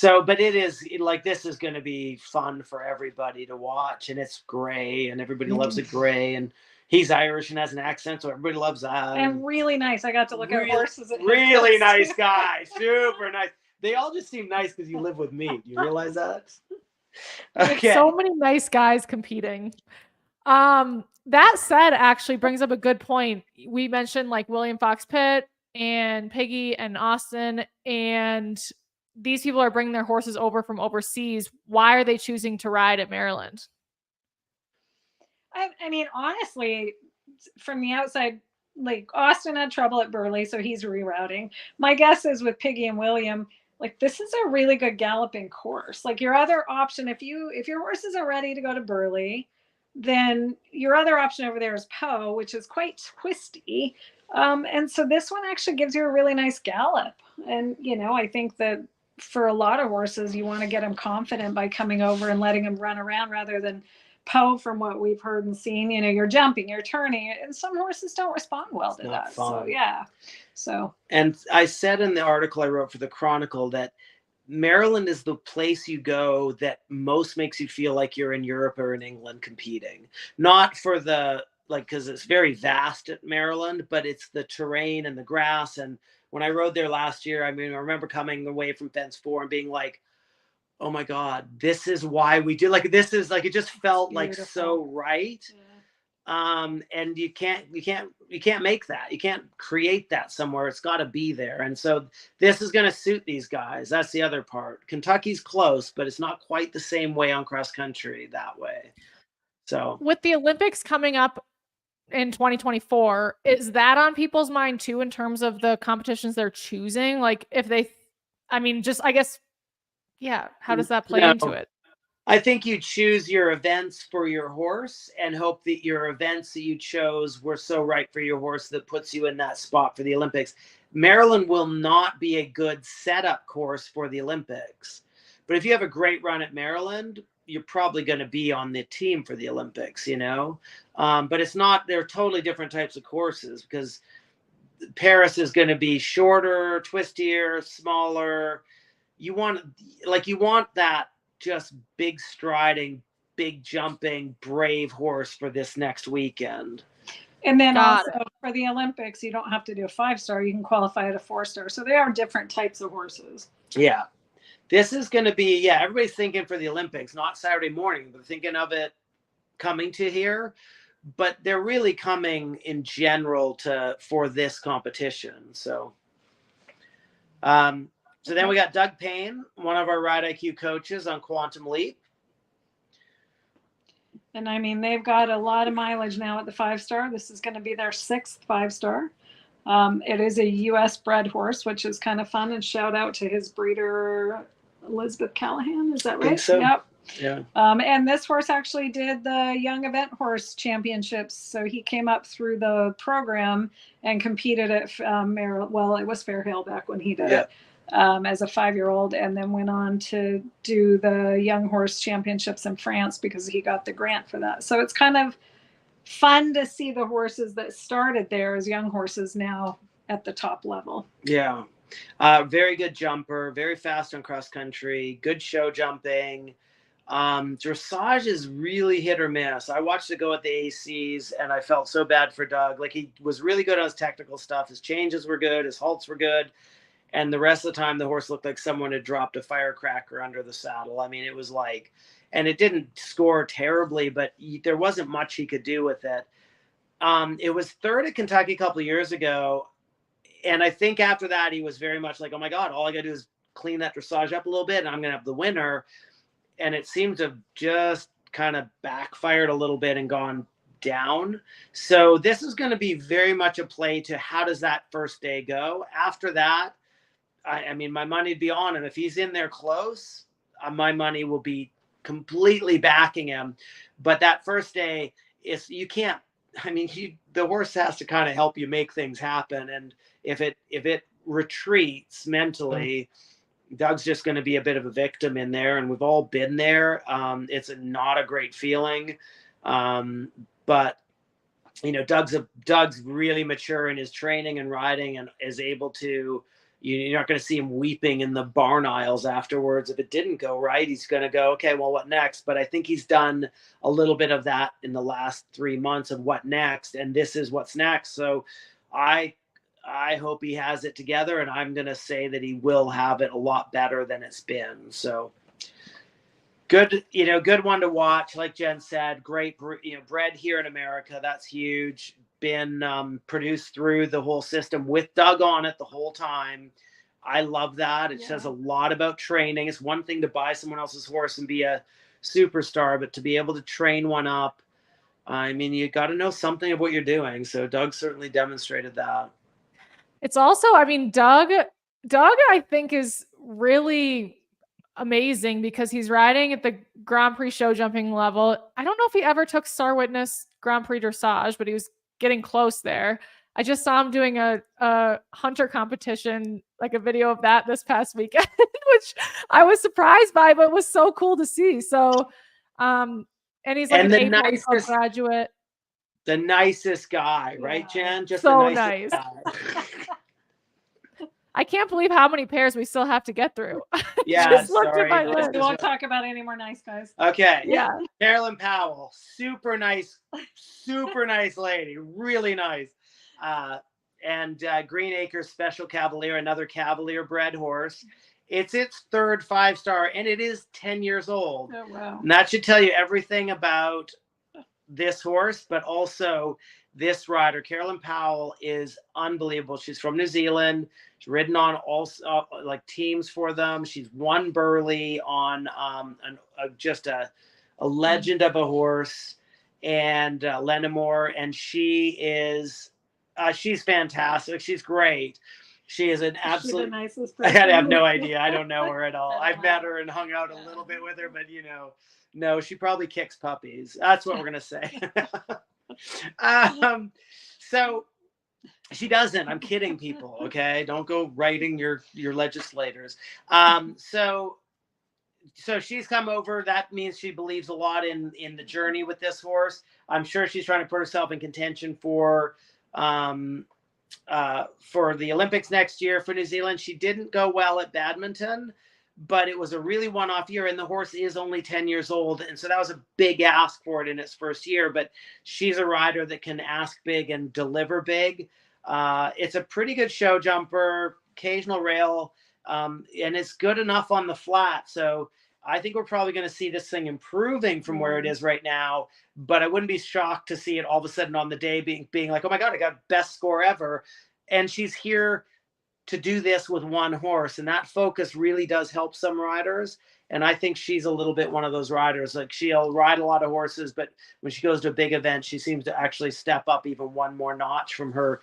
But it is like, this is going to be fun for everybody to watch, and it's gray, and everybody loves it gray, and he's Irish and has an accent, so everybody loves that. And really nice. I got to look at horses. Really nice guy. Super nice. They all just seem nice because you live with me. Do you realize that? Okay. So many nice guys competing. That said, actually brings up a good point. We mentioned like William Fox Pitt and Piggy and Austin, and these people are bringing their horses over from overseas. Why are they choosing to ride at Maryland? I mean, honestly, from the outside, like Austin had trouble at Burley, so he's rerouting. My guess is with Piggy and William, like this is a really good galloping course. Like your other option, if your horses are ready to go to Burley, then your other option over there is Poe, which is quite twisty. And so this one actually gives you a really nice gallop. And, I think that for a lot of horses, you want to get them confident by coming over and letting them run around rather than Poe, from what we've heard and seen, you're jumping, you're turning, and some horses don't respond well to that. Fun. So, yeah. So, and I said in the article I wrote for the Chronicle that Maryland is the place you go that most makes you feel like you're in Europe or in England competing. Not for the, because it's very vast at Maryland, but it's the terrain and the grass. And when I rode there last year, I remember coming away from Fence 4 and being like, oh my God, this is why we do, this is it just felt like so right. Yeah. And you can't make that. You can't create that somewhere. It's got to be there. And so this is going to suit these guys. That's the other part. Kentucky's close, but it's not quite the same way on cross country that way. So with the Olympics coming up in 2024, is that on people's mind too, in terms of the competitions they're choosing? If they, I guess, yeah. How does that play into it? I think you choose your events for your horse and hope that your events that you chose were so right for your horse that puts you in that spot for the Olympics. Maryland will not be a good setup course for the Olympics. But if you have a great run at Maryland, you're probably going to be on the team for the Olympics, But it's not, they're totally different types of courses, because Paris is going to be shorter, twistier, smaller. You want that just big striding, big jumping, brave horse for this next weekend. And then also for the Olympics, you don't have to do a 5-star. You can qualify at a 4-star. So they are different types of horses. Yeah. This is going to be, everybody's thinking for the Olympics, not Saturday morning, but thinking of it coming to here. But they're really coming in general for this competition. So, so then we got Doug Payne, one of our Ride IQ coaches on Quantum Leap. And they've got a lot of mileage now at the 5-star. This is going to be their 6th 5-star. It is a U.S. bred horse, which is kind of fun. And shout out to his breeder, Elizabeth Callahan. Is that right? I think so. Yep. Yeah. And this horse actually did the Young Event Horse Championships. So he came up through the program and competed at it was Fair Hill back when he did it. As a 5-year-old, and then went on to do the Young Horse Championships in France because he got the grant for that. So it's kind of fun to see the horses that started there as young horses now at the top level. Yeah. Very good jumper, very fast on cross country, good show jumping. Dressage is really hit or miss. I watched it go at the ACs and I felt so bad for Doug. He was really good on his technical stuff. His changes were good. His halts were good. And the rest of the time, the horse looked like someone had dropped a firecracker under the saddle. It was and it didn't score terribly, but there wasn't much he could do with it. It was third at Kentucky a couple of years ago. And I think after that, he was very much like, oh my God, all I got to do is clean that dressage up a little bit and I'm going to have the winner. And it seemed to have just kind of backfired a little bit and gone down. So this is going to be very much a play to how does that first day go? After that, my money would be on him. If he's in there close, my money will be completely backing him. But that first day, you can't. The horse has to kind of help you make things happen. And if it retreats mentally, Doug's just going to be a bit of a victim in there. And we've all been there. It's not a great feeling. But Doug's really mature in his training and riding and is able to. You're not going to see him weeping in the barn aisles afterwards. If it didn't go right, he's going to go, okay, well, what next? But I think he's done a little bit of that in the last 3 months of what next. And this is what's next. So I hope he has it together. And I'm going to say that he will have it a lot better than it's been. So good, good one to watch. Like Jen said, great, bred here in America. That's huge. Been produced through the whole system with Doug on it the whole time. I love that. It says a lot about training. It's one thing to buy someone else's horse and be a superstar, but to be able to train one up, you got to know something of what you're doing. So Doug certainly demonstrated that. It's also, Doug, I think is really amazing because he's riding at the Grand Prix show jumping level. I don't know if he ever took Star Witness Grand Prix dressage, but he was getting close there. I just saw him doing a hunter competition, like a video of that this past weekend, which I was surprised by, but it was so cool to see. So, and he's like And an A+ Club graduate. The nicest guy, right, Jen? Just so the nicest nice. guy. I can't believe how many pairs we still have to get through. Yeah, just looked at my sorry. list. We won't talk about any more nice guys. Okay. Yeah. Carolyn Powell, super nice lady, really nice. And Green Acres Special Cavalier, another Cavalier bred horse. It's its third 5-star, and it is 10 years old. Oh, wow. And that should tell you everything about this horse, but also this rider. Carolyn Powell is unbelievable. She's from New Zealand. She's ridden on all like teams for them. She's won Burley on just a legend of a horse, and Lenamore, and she is she's fantastic. She's great. She is an absolute. She's the nicest I person. have no idea. I don't know her at all. I've met her and hung out a little bit with her, but no, she probably kicks puppies. That's what we're gonna say. So she doesn't. I'm kidding, people. Okay, don't go writing your legislators. So she's come over. That means she believes a lot in the journey with this horse. I'm sure she's trying to put herself in contention for the Olympics next year for New Zealand. She didn't go well at badminton, but it was a really one-off year, and the horse is only 10 years old, and so that was a big ask for it in its first year. But she's a rider that can ask big and deliver big. It's a pretty good show jumper, occasional rail, and it's good enough on the flat. So I think we're probably going to see this thing improving from where it is right now, but I wouldn't be shocked to see it all of a sudden on the day being like, oh my God, I got best score ever. And she's here to do this with one horse, and that focus really does help some riders. And I think she's a little bit one of those riders. Like, she'll ride a lot of horses, but when she goes to a big event, she seems to actually step up even one more notch from her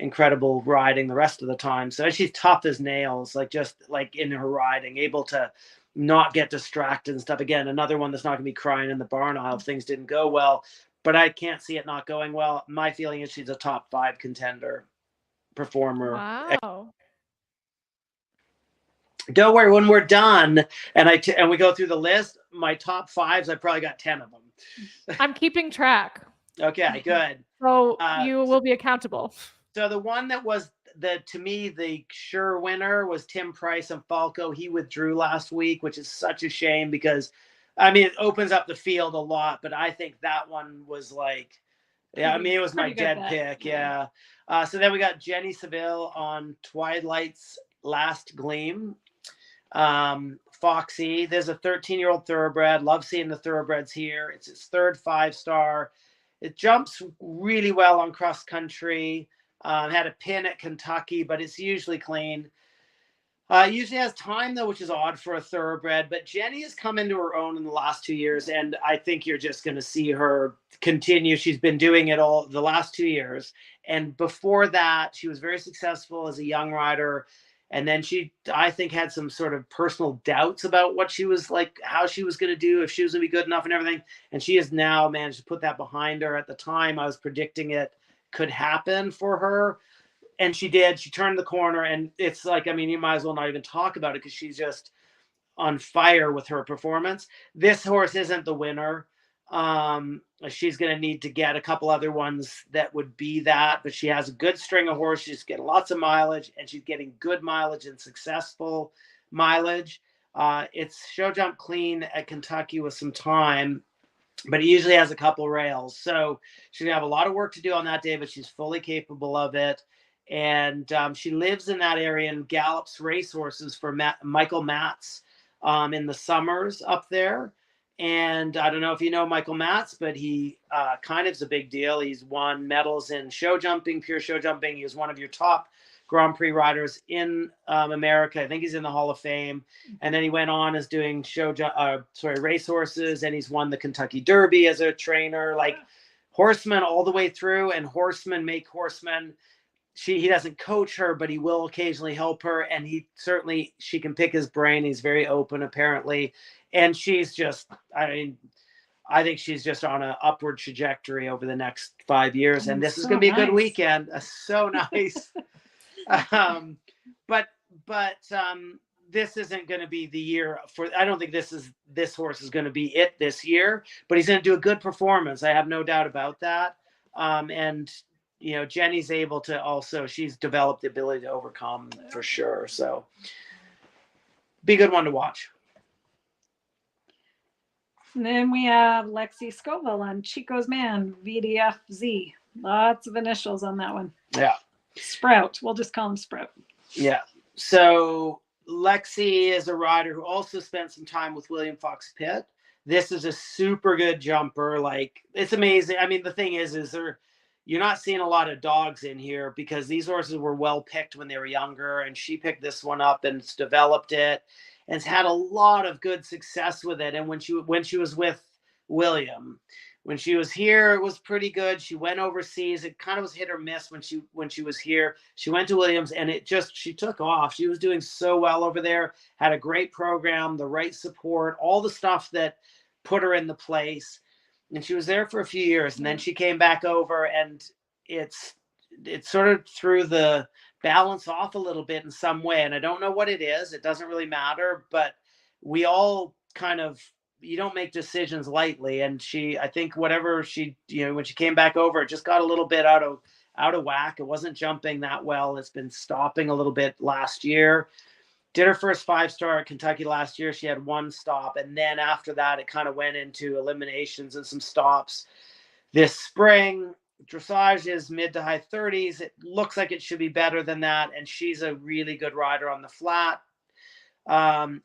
incredible riding the rest of the time. So she's tough as nails, like just like in her riding, able to not get distracted and stuff. Again, another one that's not going to be crying in the barn aisle if things didn't go well, but I can't see it not going well. My feeling is she's a top 5 contender performer. Wow. Don't worry, when we're done and we go through the list, my top 5s, I probably got 10 of them. I'm keeping track. Okay, good. So you will be accountable. So the one that was to me, the sure winner was Tim Price and Falco. He withdrew last week, which is such a shame because, I mean, it opens up the field a lot, but I think that one was like, yeah, I mean, it was my dead pick. Yeah. So then we got Jenny Seville on Twilight's Last Gleam. Foxy, there's a 13-year-old thoroughbred. Love seeing the thoroughbreds here. It's its third 5-star. It jumps really well on cross country. Had a pin at Kentucky, but it's usually clean. Usually has time, though, which is odd for a thoroughbred. But Jenny has come into her own in the last 2 years, and I think you're just going to see her continue. She's been doing it all the last 2 years. And before that, she was very successful as a young rider. And then she, I think, had some sort of personal doubts about what she was like, how she was going to do, if she was going to be good enough and everything. And she has now managed to put that behind her. At the time, I was predicting it could happen for her. And she did. She turned the corner. And it's like, I mean, you might as well not even talk about it because she's just on fire with her performance. This horse isn't the winner. She's going to need to get a couple other ones that would be that, but she has a good string of horses. She's getting lots of mileage, and she's getting good mileage and successful mileage. It's show jump clean at Kentucky with some time, but it usually has a couple rails. So she's gonna have a lot of work to do on that day, but she's fully capable of it. And she lives in that area and gallops racehorses for Michael Matz in the summers up there. And I don't know if you know Michael Matz, but he kind of is a big deal. He's won medals in show jumping, pure show jumping. He was one of your top Grand Prix riders in America. I think he's in the Hall of Fame. And then he went on as doing racehorses, and he's won the Kentucky Derby as a trainer. Like, horsemen all the way through, and horsemen make horsemen. He doesn't coach her, but he will occasionally help her. And she can pick his brain. He's very open, apparently. And she's just, I mean, I think she's just on an upward trajectory over the next 5 years, and this is So going to be a good nice. weekend. So nice. But this isn't going to be the year for. I don't think this horse is going to be it this year. But he's going to do a good performance. I have no doubt about that. And you know, Jenny's able to also. She's developed the ability to overcome for sure. So, be a good one to watch. And then we have Lexi Scoville on Chico's Man, VDFZ. Lots of initials on that one. Yeah. Sprout. We'll just call him Sprout. Yeah. So Lexi is a rider who also spent some time with William Fox Pitt. This is a super good jumper. Like, it's amazing. I mean, the thing is you're not seeing a lot of dogs in here because these horses were well picked when they were younger, and she picked this one up and developed it and has had a lot of good success with it. And when she was with William, when she was here, it was pretty good. She went overseas. It kind of was hit or miss when she was here. She went to Williams, and she took off. She was doing so well over there, had a great program, the right support, all the stuff that put her in the place. And she was there for a few years, and then she came back over, and it sort of threw the balance off a little bit in some way. And I don't know what it is. It doesn't really matter, but we all kind of, you don't make decisions lightly. And I think whatever she, when she came back over, it just got a little bit out of whack. It wasn't jumping that well. It's been stopping a little bit last year. Did her first 5-star at Kentucky last year. She had 1 stop. And then after that, it kind of went into eliminations and some stops. This spring, dressage is mid to high 30s. It looks like it should be better than that. And she's a really good rider on the flat.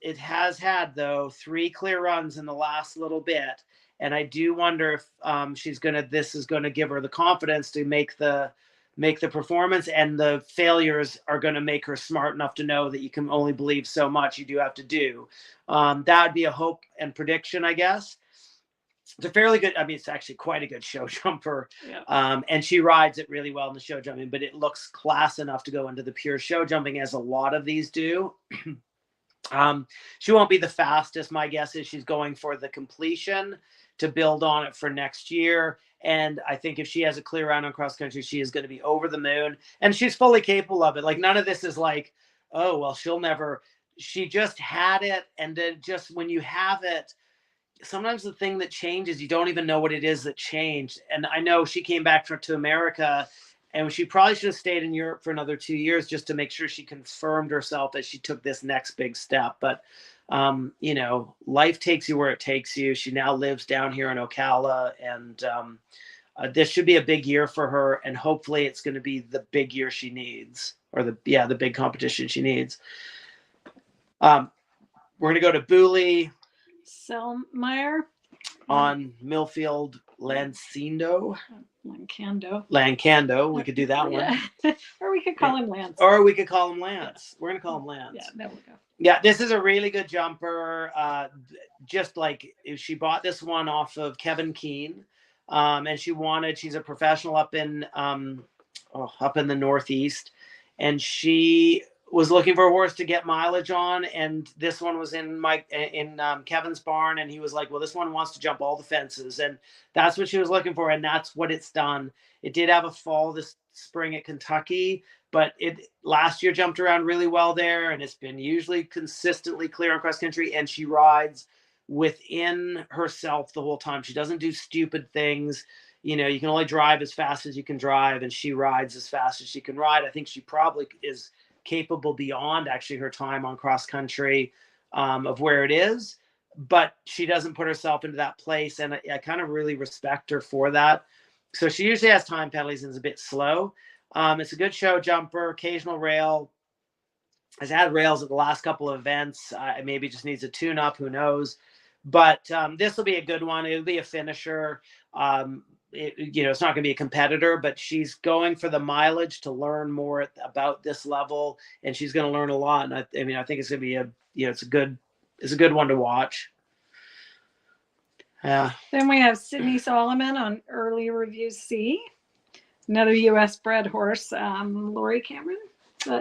It has had, though, 3 clear runs in the last little bit. And I do wonder if this is going to give her the confidence to make the performance, and the failures are going to make her smart enough to know that you can only believe so much. You do have to do. That would be a hope and prediction, I guess. It's a fairly good, I mean, it's actually quite a good show jumper. Yeah. And she rides it really well in the show jumping, but it looks class enough to go into the pure show jumping, as a lot of these do. She won't be the fastest. My guess is she's going for the completion to build on it for next year. And I think if she has a clear run on cross country, she is going to be over the moon, and she's fully capable of it. Like, none of this is like, oh, well, she'll never, she just had it. And then just when you have it, sometimes the thing that changes, you don't even know what it is that changed. And I know she came back to America, and she probably should have stayed in Europe for another 2 years just to make sure she confirmed herself as she took this next big step. But, life takes you where it takes you. She now lives down here in Ocala, and this should be a big year for her. And hopefully it's going to be the big year she needs, or the big competition she needs. We're going to go to Booley. Selmeyer on Millfield Lancando. Lancando. We could do that one. Or we could call him Lance. Or we could call him Lance. We're going to call him Lance. Yeah, there we go. Yeah, this is a really good jumper. Just like she bought this one off of Kevin Keane. And she's a professional up in the Northeast. And she was looking for a horse to get mileage on, and this one was in Kevin's barn, and he was like, well, this one wants to jump all the fences, and that's what she was looking for, and that's what it's done. It did have a fall this spring at Kentucky, but it last year jumped around really well there, and it's been usually consistently clear on cross country, and she rides within herself the whole time. She doesn't do stupid things. You can only drive as fast as you can drive, and she rides as fast as she can ride. I think she probably is capable beyond actually her time on cross country of where it is, but she doesn't put herself into that place, and I kind of really respect her for that. So she usually has time penalties and is a bit slow. It's a good show jumper, occasional rail. Has had rails at the last couple of events. Maybe just needs a tune up, who knows. But this will be a good one. It'll be a finisher. It's not going to be a competitor, but she's going for the mileage to learn more about this level, and she's going to learn a lot. And I think it's going to be it's a good one to watch. Yeah. Then we have Sydney Solomon on Early Review C, another U.S. bred horse. Lori Cameron.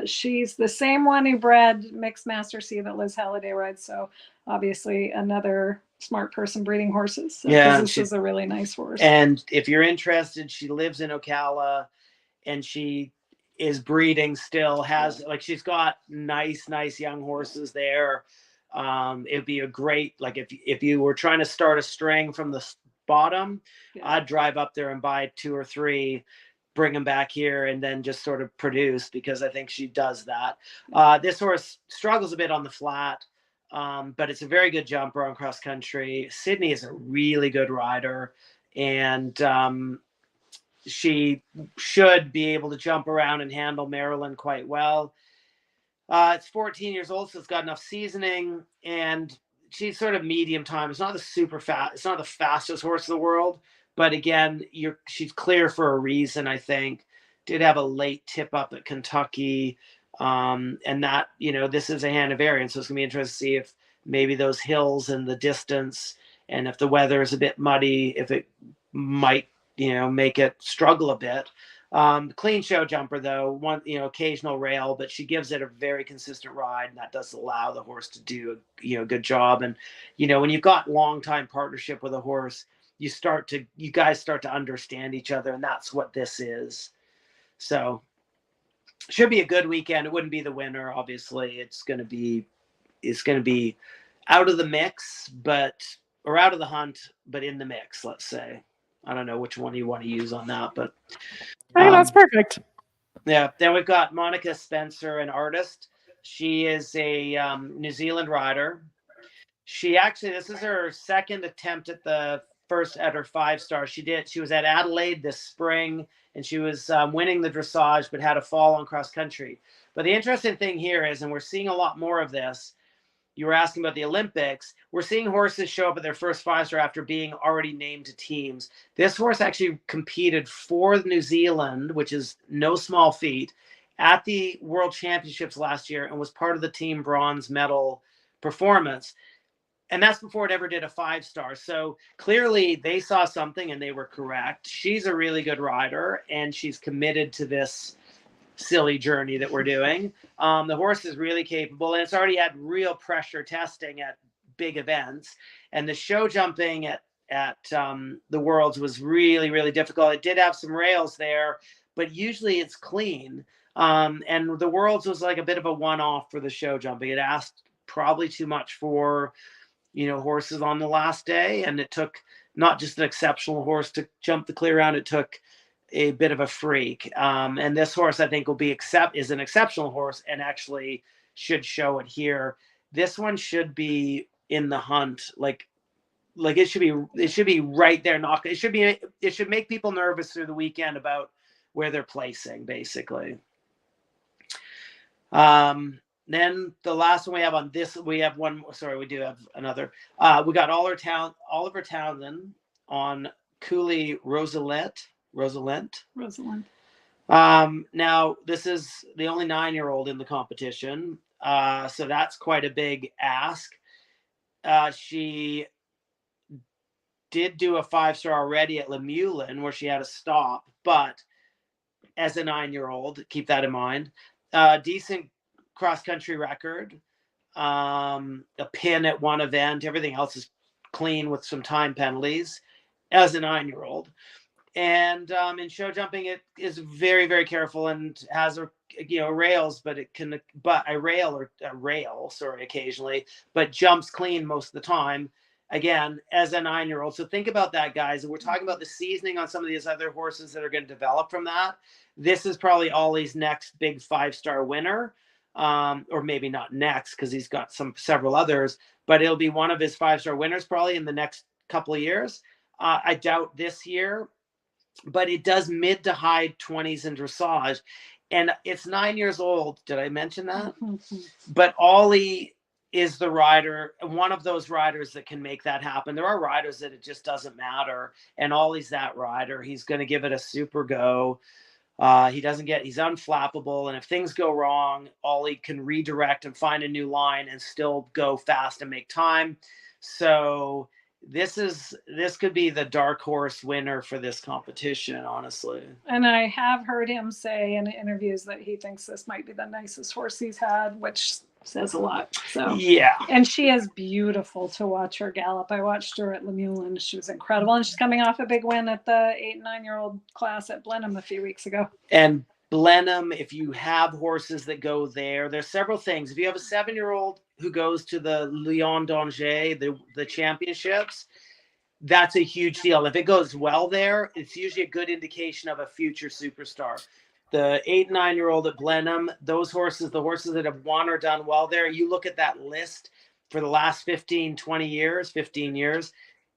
She's the same one who bred Mixed Master C that Liz Halliday rides. So obviously another smart person breeding horses. So, Yeah, this is a really nice horse. And if you're interested, she lives in Ocala, and she is breeding still. Has like she's got nice young horses there. It'd be a great, like, if you were trying to start a string from the bottom, I'd drive up there and buy 2 or 3, bring them back here, and then just sort of produce, because I think she does that. This horse struggles a bit on the flat, but it's a very good jumper on cross country. Sydney is a really good rider, and she should be able to jump around and handle Maryland quite well. It's 14 years old, so it's got enough seasoning, and she's sort of medium time. It's not the super fast. It's not the fastest horse in the world, but again, she's clear for a reason. I think did have a late tip up at Kentucky, and that, this is a Hanoverian, so it's gonna be interesting to see if maybe those hills and the distance, and if the weather is a bit muddy, if it might make it struggle a bit. Clean show jumper though, one, occasional rail, but she gives it a very consistent ride, and that does allow the horse to do a good job. And when you've got long time partnership with a horse, you guys start to understand each other, and that's what this is. So should be a good weekend. It wouldn't be the winner, obviously. It's going to be out of the mix, or out of the hunt, but in the mix, let's say. I don't know which one you want to use on that, but I think that's perfect. Yeah. Then we've got Monica Spencer, an artist. She is a New Zealand rider. This is her second attempt at her 5-star. She was at Adelaide this spring, and she was winning the dressage, but had a fall on cross country. But the interesting thing here is, and we're seeing a lot more of this, you were asking about the Olympics. We're seeing horses show up at their first 5-star after being already named to teams. This horse actually competed for New Zealand, which is no small feat, at the World Championships last year, and was part of the team bronze medal performance. And that's before it ever did a 5-star. So clearly they saw something and they were correct. She's a really good rider, and she's committed to this silly journey that we're doing. The horse is really capable, and it's already had real pressure testing at big events. And the show jumping at the Worlds was really, really difficult. It did have some rails there, but usually it's clean. And the Worlds was like a bit of a one-off for the show jumping. It asked probably too much for horses on the last day, and it took not just an exceptional horse to jump the clear round. It took a bit of a freak. And this horse, I think, is an exceptional horse, and actually should show it here. This one should be in the hunt. Like it should be right there. It should make people nervous through the weekend about where they're placing, basically. Then the last one we have on this, we have one. Sorry, we do have another. We got Oliver Townsend on Cooley Rosalind. Now this is the only 9-year-old in the competition, so that's quite a big ask. She did do a 5-star already at Lemulin, where she had a stop, but as a 9-year-old, keep that in mind. Decent cross-country record, a pin at one event. Everything else is clean with some time penalties as a 9-year-old. And in show jumping, it is very, very careful and has rails, but occasionally, but jumps clean most of the time. Again, as a 9-year-old. So think about that, guys. And we're talking about the seasoning on some of these other horses that are going to develop from that. This is probably Ollie's next big 5-star winner. Or maybe not next, because he's got several others, but it'll be one of his 5-star winners probably in the next couple of years. I doubt this year, but it does mid to high 20s in dressage, and it's 9 years old. Did I mention that? But Ollie is the rider, one of those riders that can make that happen. There are riders that it just doesn't matter, and Ollie's that rider. He's going to give it a super go. He's unflappable, and if things go wrong, Ollie can redirect and find a new line and still go fast and make time. So this could be the dark horse winner for this competition, honestly. And I have heard him say in interviews that he thinks this might be the nicest horse he's had, which says a lot. So Yeah. and she is beautiful to watch her gallop. I watched her at Lemuelin. She was incredible. And she's coming off a big win at the 8 and 9-year-old class at Blenheim a few weeks ago. And Blenheim, if you have horses that go there, there's several things. If you have a 7-year-old who goes to the Lion d'Angers, the championships, that's a huge deal. If it goes well there, it's usually a good indication of a future superstar. The 8 and 9-year-old at Blenheim, those horses, the horses that have won or done well there, you look at that list for the last 15 years,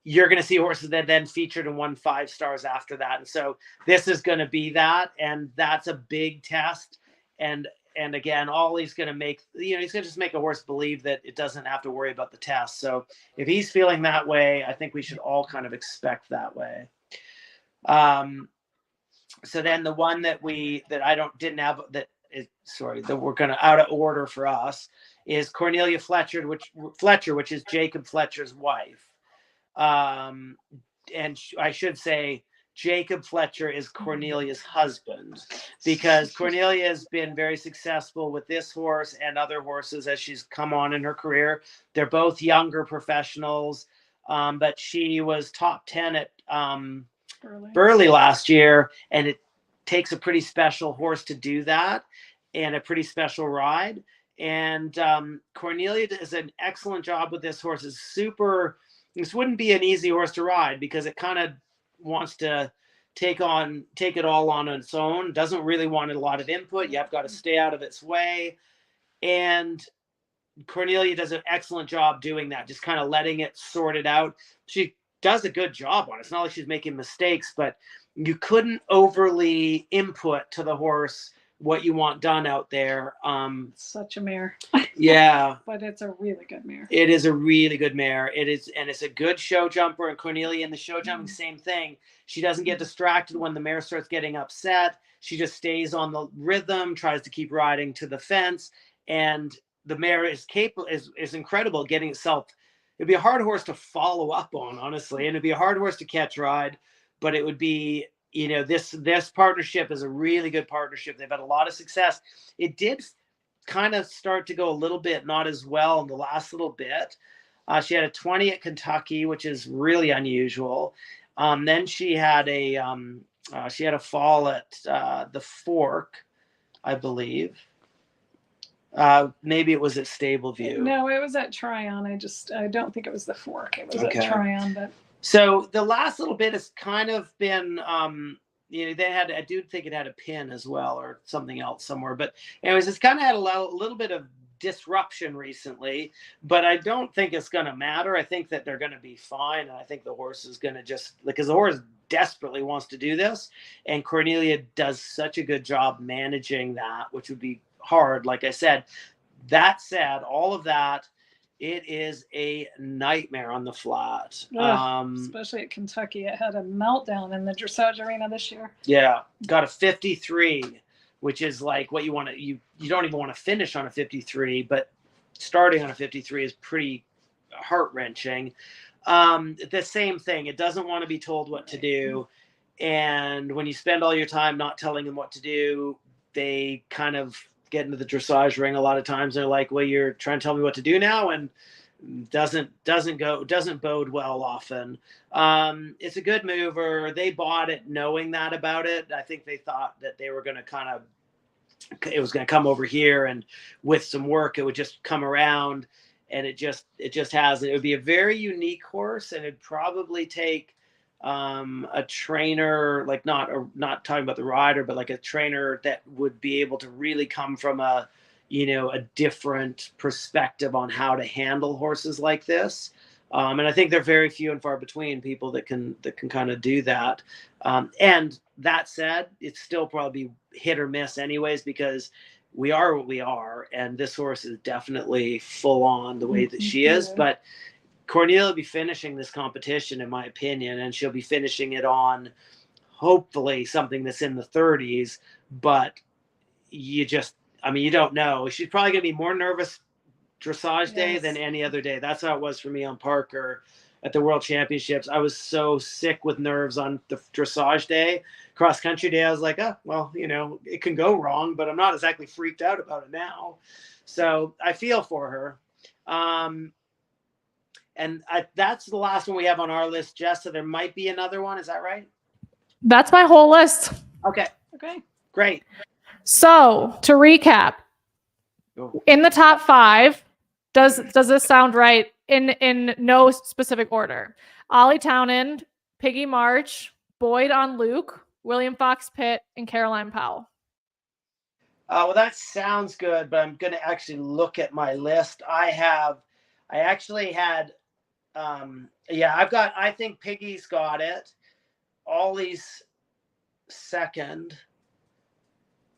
you're going to see horses that then featured and won 5 stars after that. And so this is going to be that, and that's a big test. And again, all he's going to make, he's going to just make a horse believe that it doesn't have to worry about the test. So if he's feeling that way, I think we should all kind of expect that way. So then the one that we're going to out of order for us is Cornelia Fletcher, which is Jacob Fletcher's wife. And I should say Jacob Fletcher is Cornelia's husband, because Cornelia has been very successful with this horse and other horses as she's come on in her career. They're both younger professionals, but she was top 10 at Burley last year, and it takes a pretty special horse to do that and a pretty special ride. And Cornelia does an excellent job with this horse. This wouldn't be an easy horse to ride because it kind of wants to take it all on its own. Doesn't really want a lot of input. You have got to stay out of its way. And Cornelia does an excellent job doing that, just kind of letting it sort it out. She does a good job on it. It's not like she's making mistakes, but you couldn't overly input to the horse what you want done out there. Such a mare. Yeah. But it's a really good mare. It is a really good mare. It is, and it's a good show jumper. And Cornelia in the show jumping, same thing. She doesn't get distracted when the mare starts getting upset. She just stays on the rhythm, tries to keep riding to the fence. And the mare is capable, is incredible at getting itself. It'd be a hard horse to follow up on, honestly. And it'd be a hard horse to catch ride, but it would be, this partnership is a really good partnership. They've had a lot of success. It did kind of start to go a little bit not as well in the last little bit. She had a 20 at Kentucky, which is really unusual. Then she had a fall at the Fork, I believe. Maybe it was at Stableview. No, it was at Tryon. I don't think it was the Fork. It was at Tryon, but. So the last little bit has kind of been, I do think it had a pin as well or something else somewhere. But anyways, it's kind of had a little bit of disruption recently, but I don't think it's going to matter. I think that they're going to be fine. And I think the horse is going to because the horse desperately wants to do this. And Cornelia does such a good job managing that, which would be hard. Like I said, that said, all of that, it is a nightmare on the flat. Especially at Kentucky. It had a meltdown in the dressage arena this year. Yeah. Got a 53, which is like what you want to, you don't even want to finish on a 53, but starting on a 53 is pretty heart-wrenching. The same thing. It doesn't want to be told what to do. And when you spend all your time not telling them what to do, they kind of get into the dressage ring a lot of times. They're like, well, you're trying to tell me what to do now, and doesn't bode well often. It's a good mover. They bought it knowing that about it. I think they thought that they were going to it was going to come over here, and with some work it would just come around, and it just hasn't. It would be a very unique horse, and it'd probably take a trainer, like not talking about the rider, but like a trainer that would be able to really come from a different perspective on how to handle horses like this. And I think they're very few and far between people that can kind of do that. And that said, it's still probably hit or miss anyways, because we are what we are. And this horse is definitely full on the way that she is, but Cornelia will be finishing this competition, in my opinion, and she'll be finishing it on hopefully something that's in the 30s, but you don't know. She's probably going to be more nervous dressage day than any other day. That's how it was for me on Parker. at the World Championships. I was so sick with nerves on the dressage day, cross country day. I was like, oh, well, you know, it can go wrong, but I'm not exactly freaked out about it now. So I feel for her. And that's the last one we have on our list, Jess. So there might be another one. Is that right? That's my whole list. Okay. Okay. Great. So to recap, in the top 5, does this sound right? In no specific order: Ollie Townend, Piggy March, Boyd on Luke, William Fox Pitt, and Caroline Powell. Well, that sounds good, but I'm going to actually look at my list. I actually had, I think Piggy's got it. Ollie's second.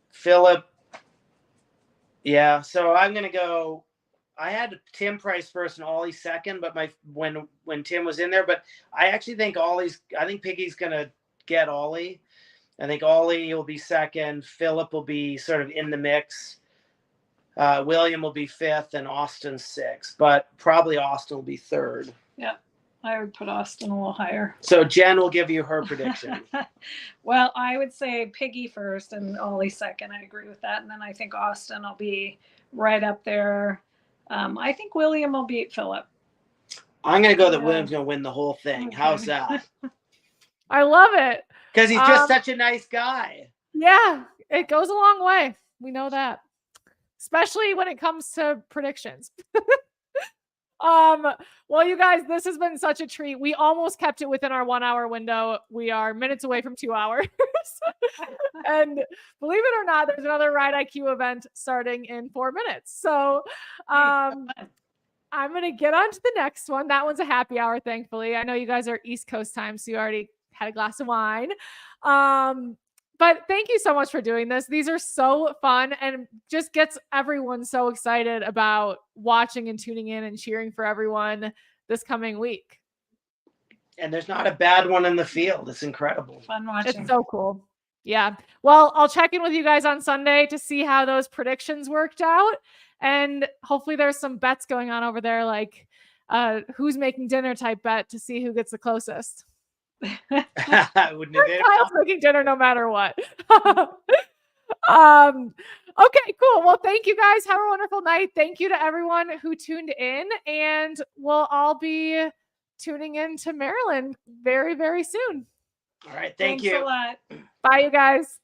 Philip. Yeah. So I'm going to go, I had Tim Price first and Ollie second, but when Tim was in there, but I actually think I think Piggy's going to get Ollie. I think Ollie will be second. Philip will be sort of in the mix. William will be 5th and Austin 6th, but probably Austin will be 3rd. Yeah, I would put Austin a little higher. So Jen will give you her prediction. Well, I would say Piggy first and Ollie second. I agree with that. And then I think Austin will be right up there. I think William will beat Philip. I'm going to go that William's going to win the whole thing. Okay. How's that? I love it. Because he's just such a nice guy. Yeah, it goes a long way. We know that, especially when it comes to predictions. Well, you guys, this has been such a treat. We almost kept it within our 1 hour window. We are minutes away from 2 hours. And believe it or not, there's another Ride IQ event starting in 4 minutes. So I'm going to get on to the next one. That one's a happy hour, thankfully. I know you guys are East Coast time, so you already had a glass of wine. But thank you so much for doing this. These are so fun and just gets everyone so excited about watching and tuning in and cheering for everyone this coming week. And there's not a bad one in the field. It's incredible. Fun watching. It's so cool. Yeah. Well, I'll check in with you guys on Sunday to see how those predictions worked out. And hopefully there's some bets going on over there, like who's making dinner type bet to see who gets the closest. Wouldn't it? Kyle's making dinner no matter what. Okay, cool. Well, thank you guys. Have a wonderful night. Thank you to everyone who tuned in, and we'll all be tuning in to Maryland very, very soon. All right. Thanks Thank you. a lot. Bye, you guys.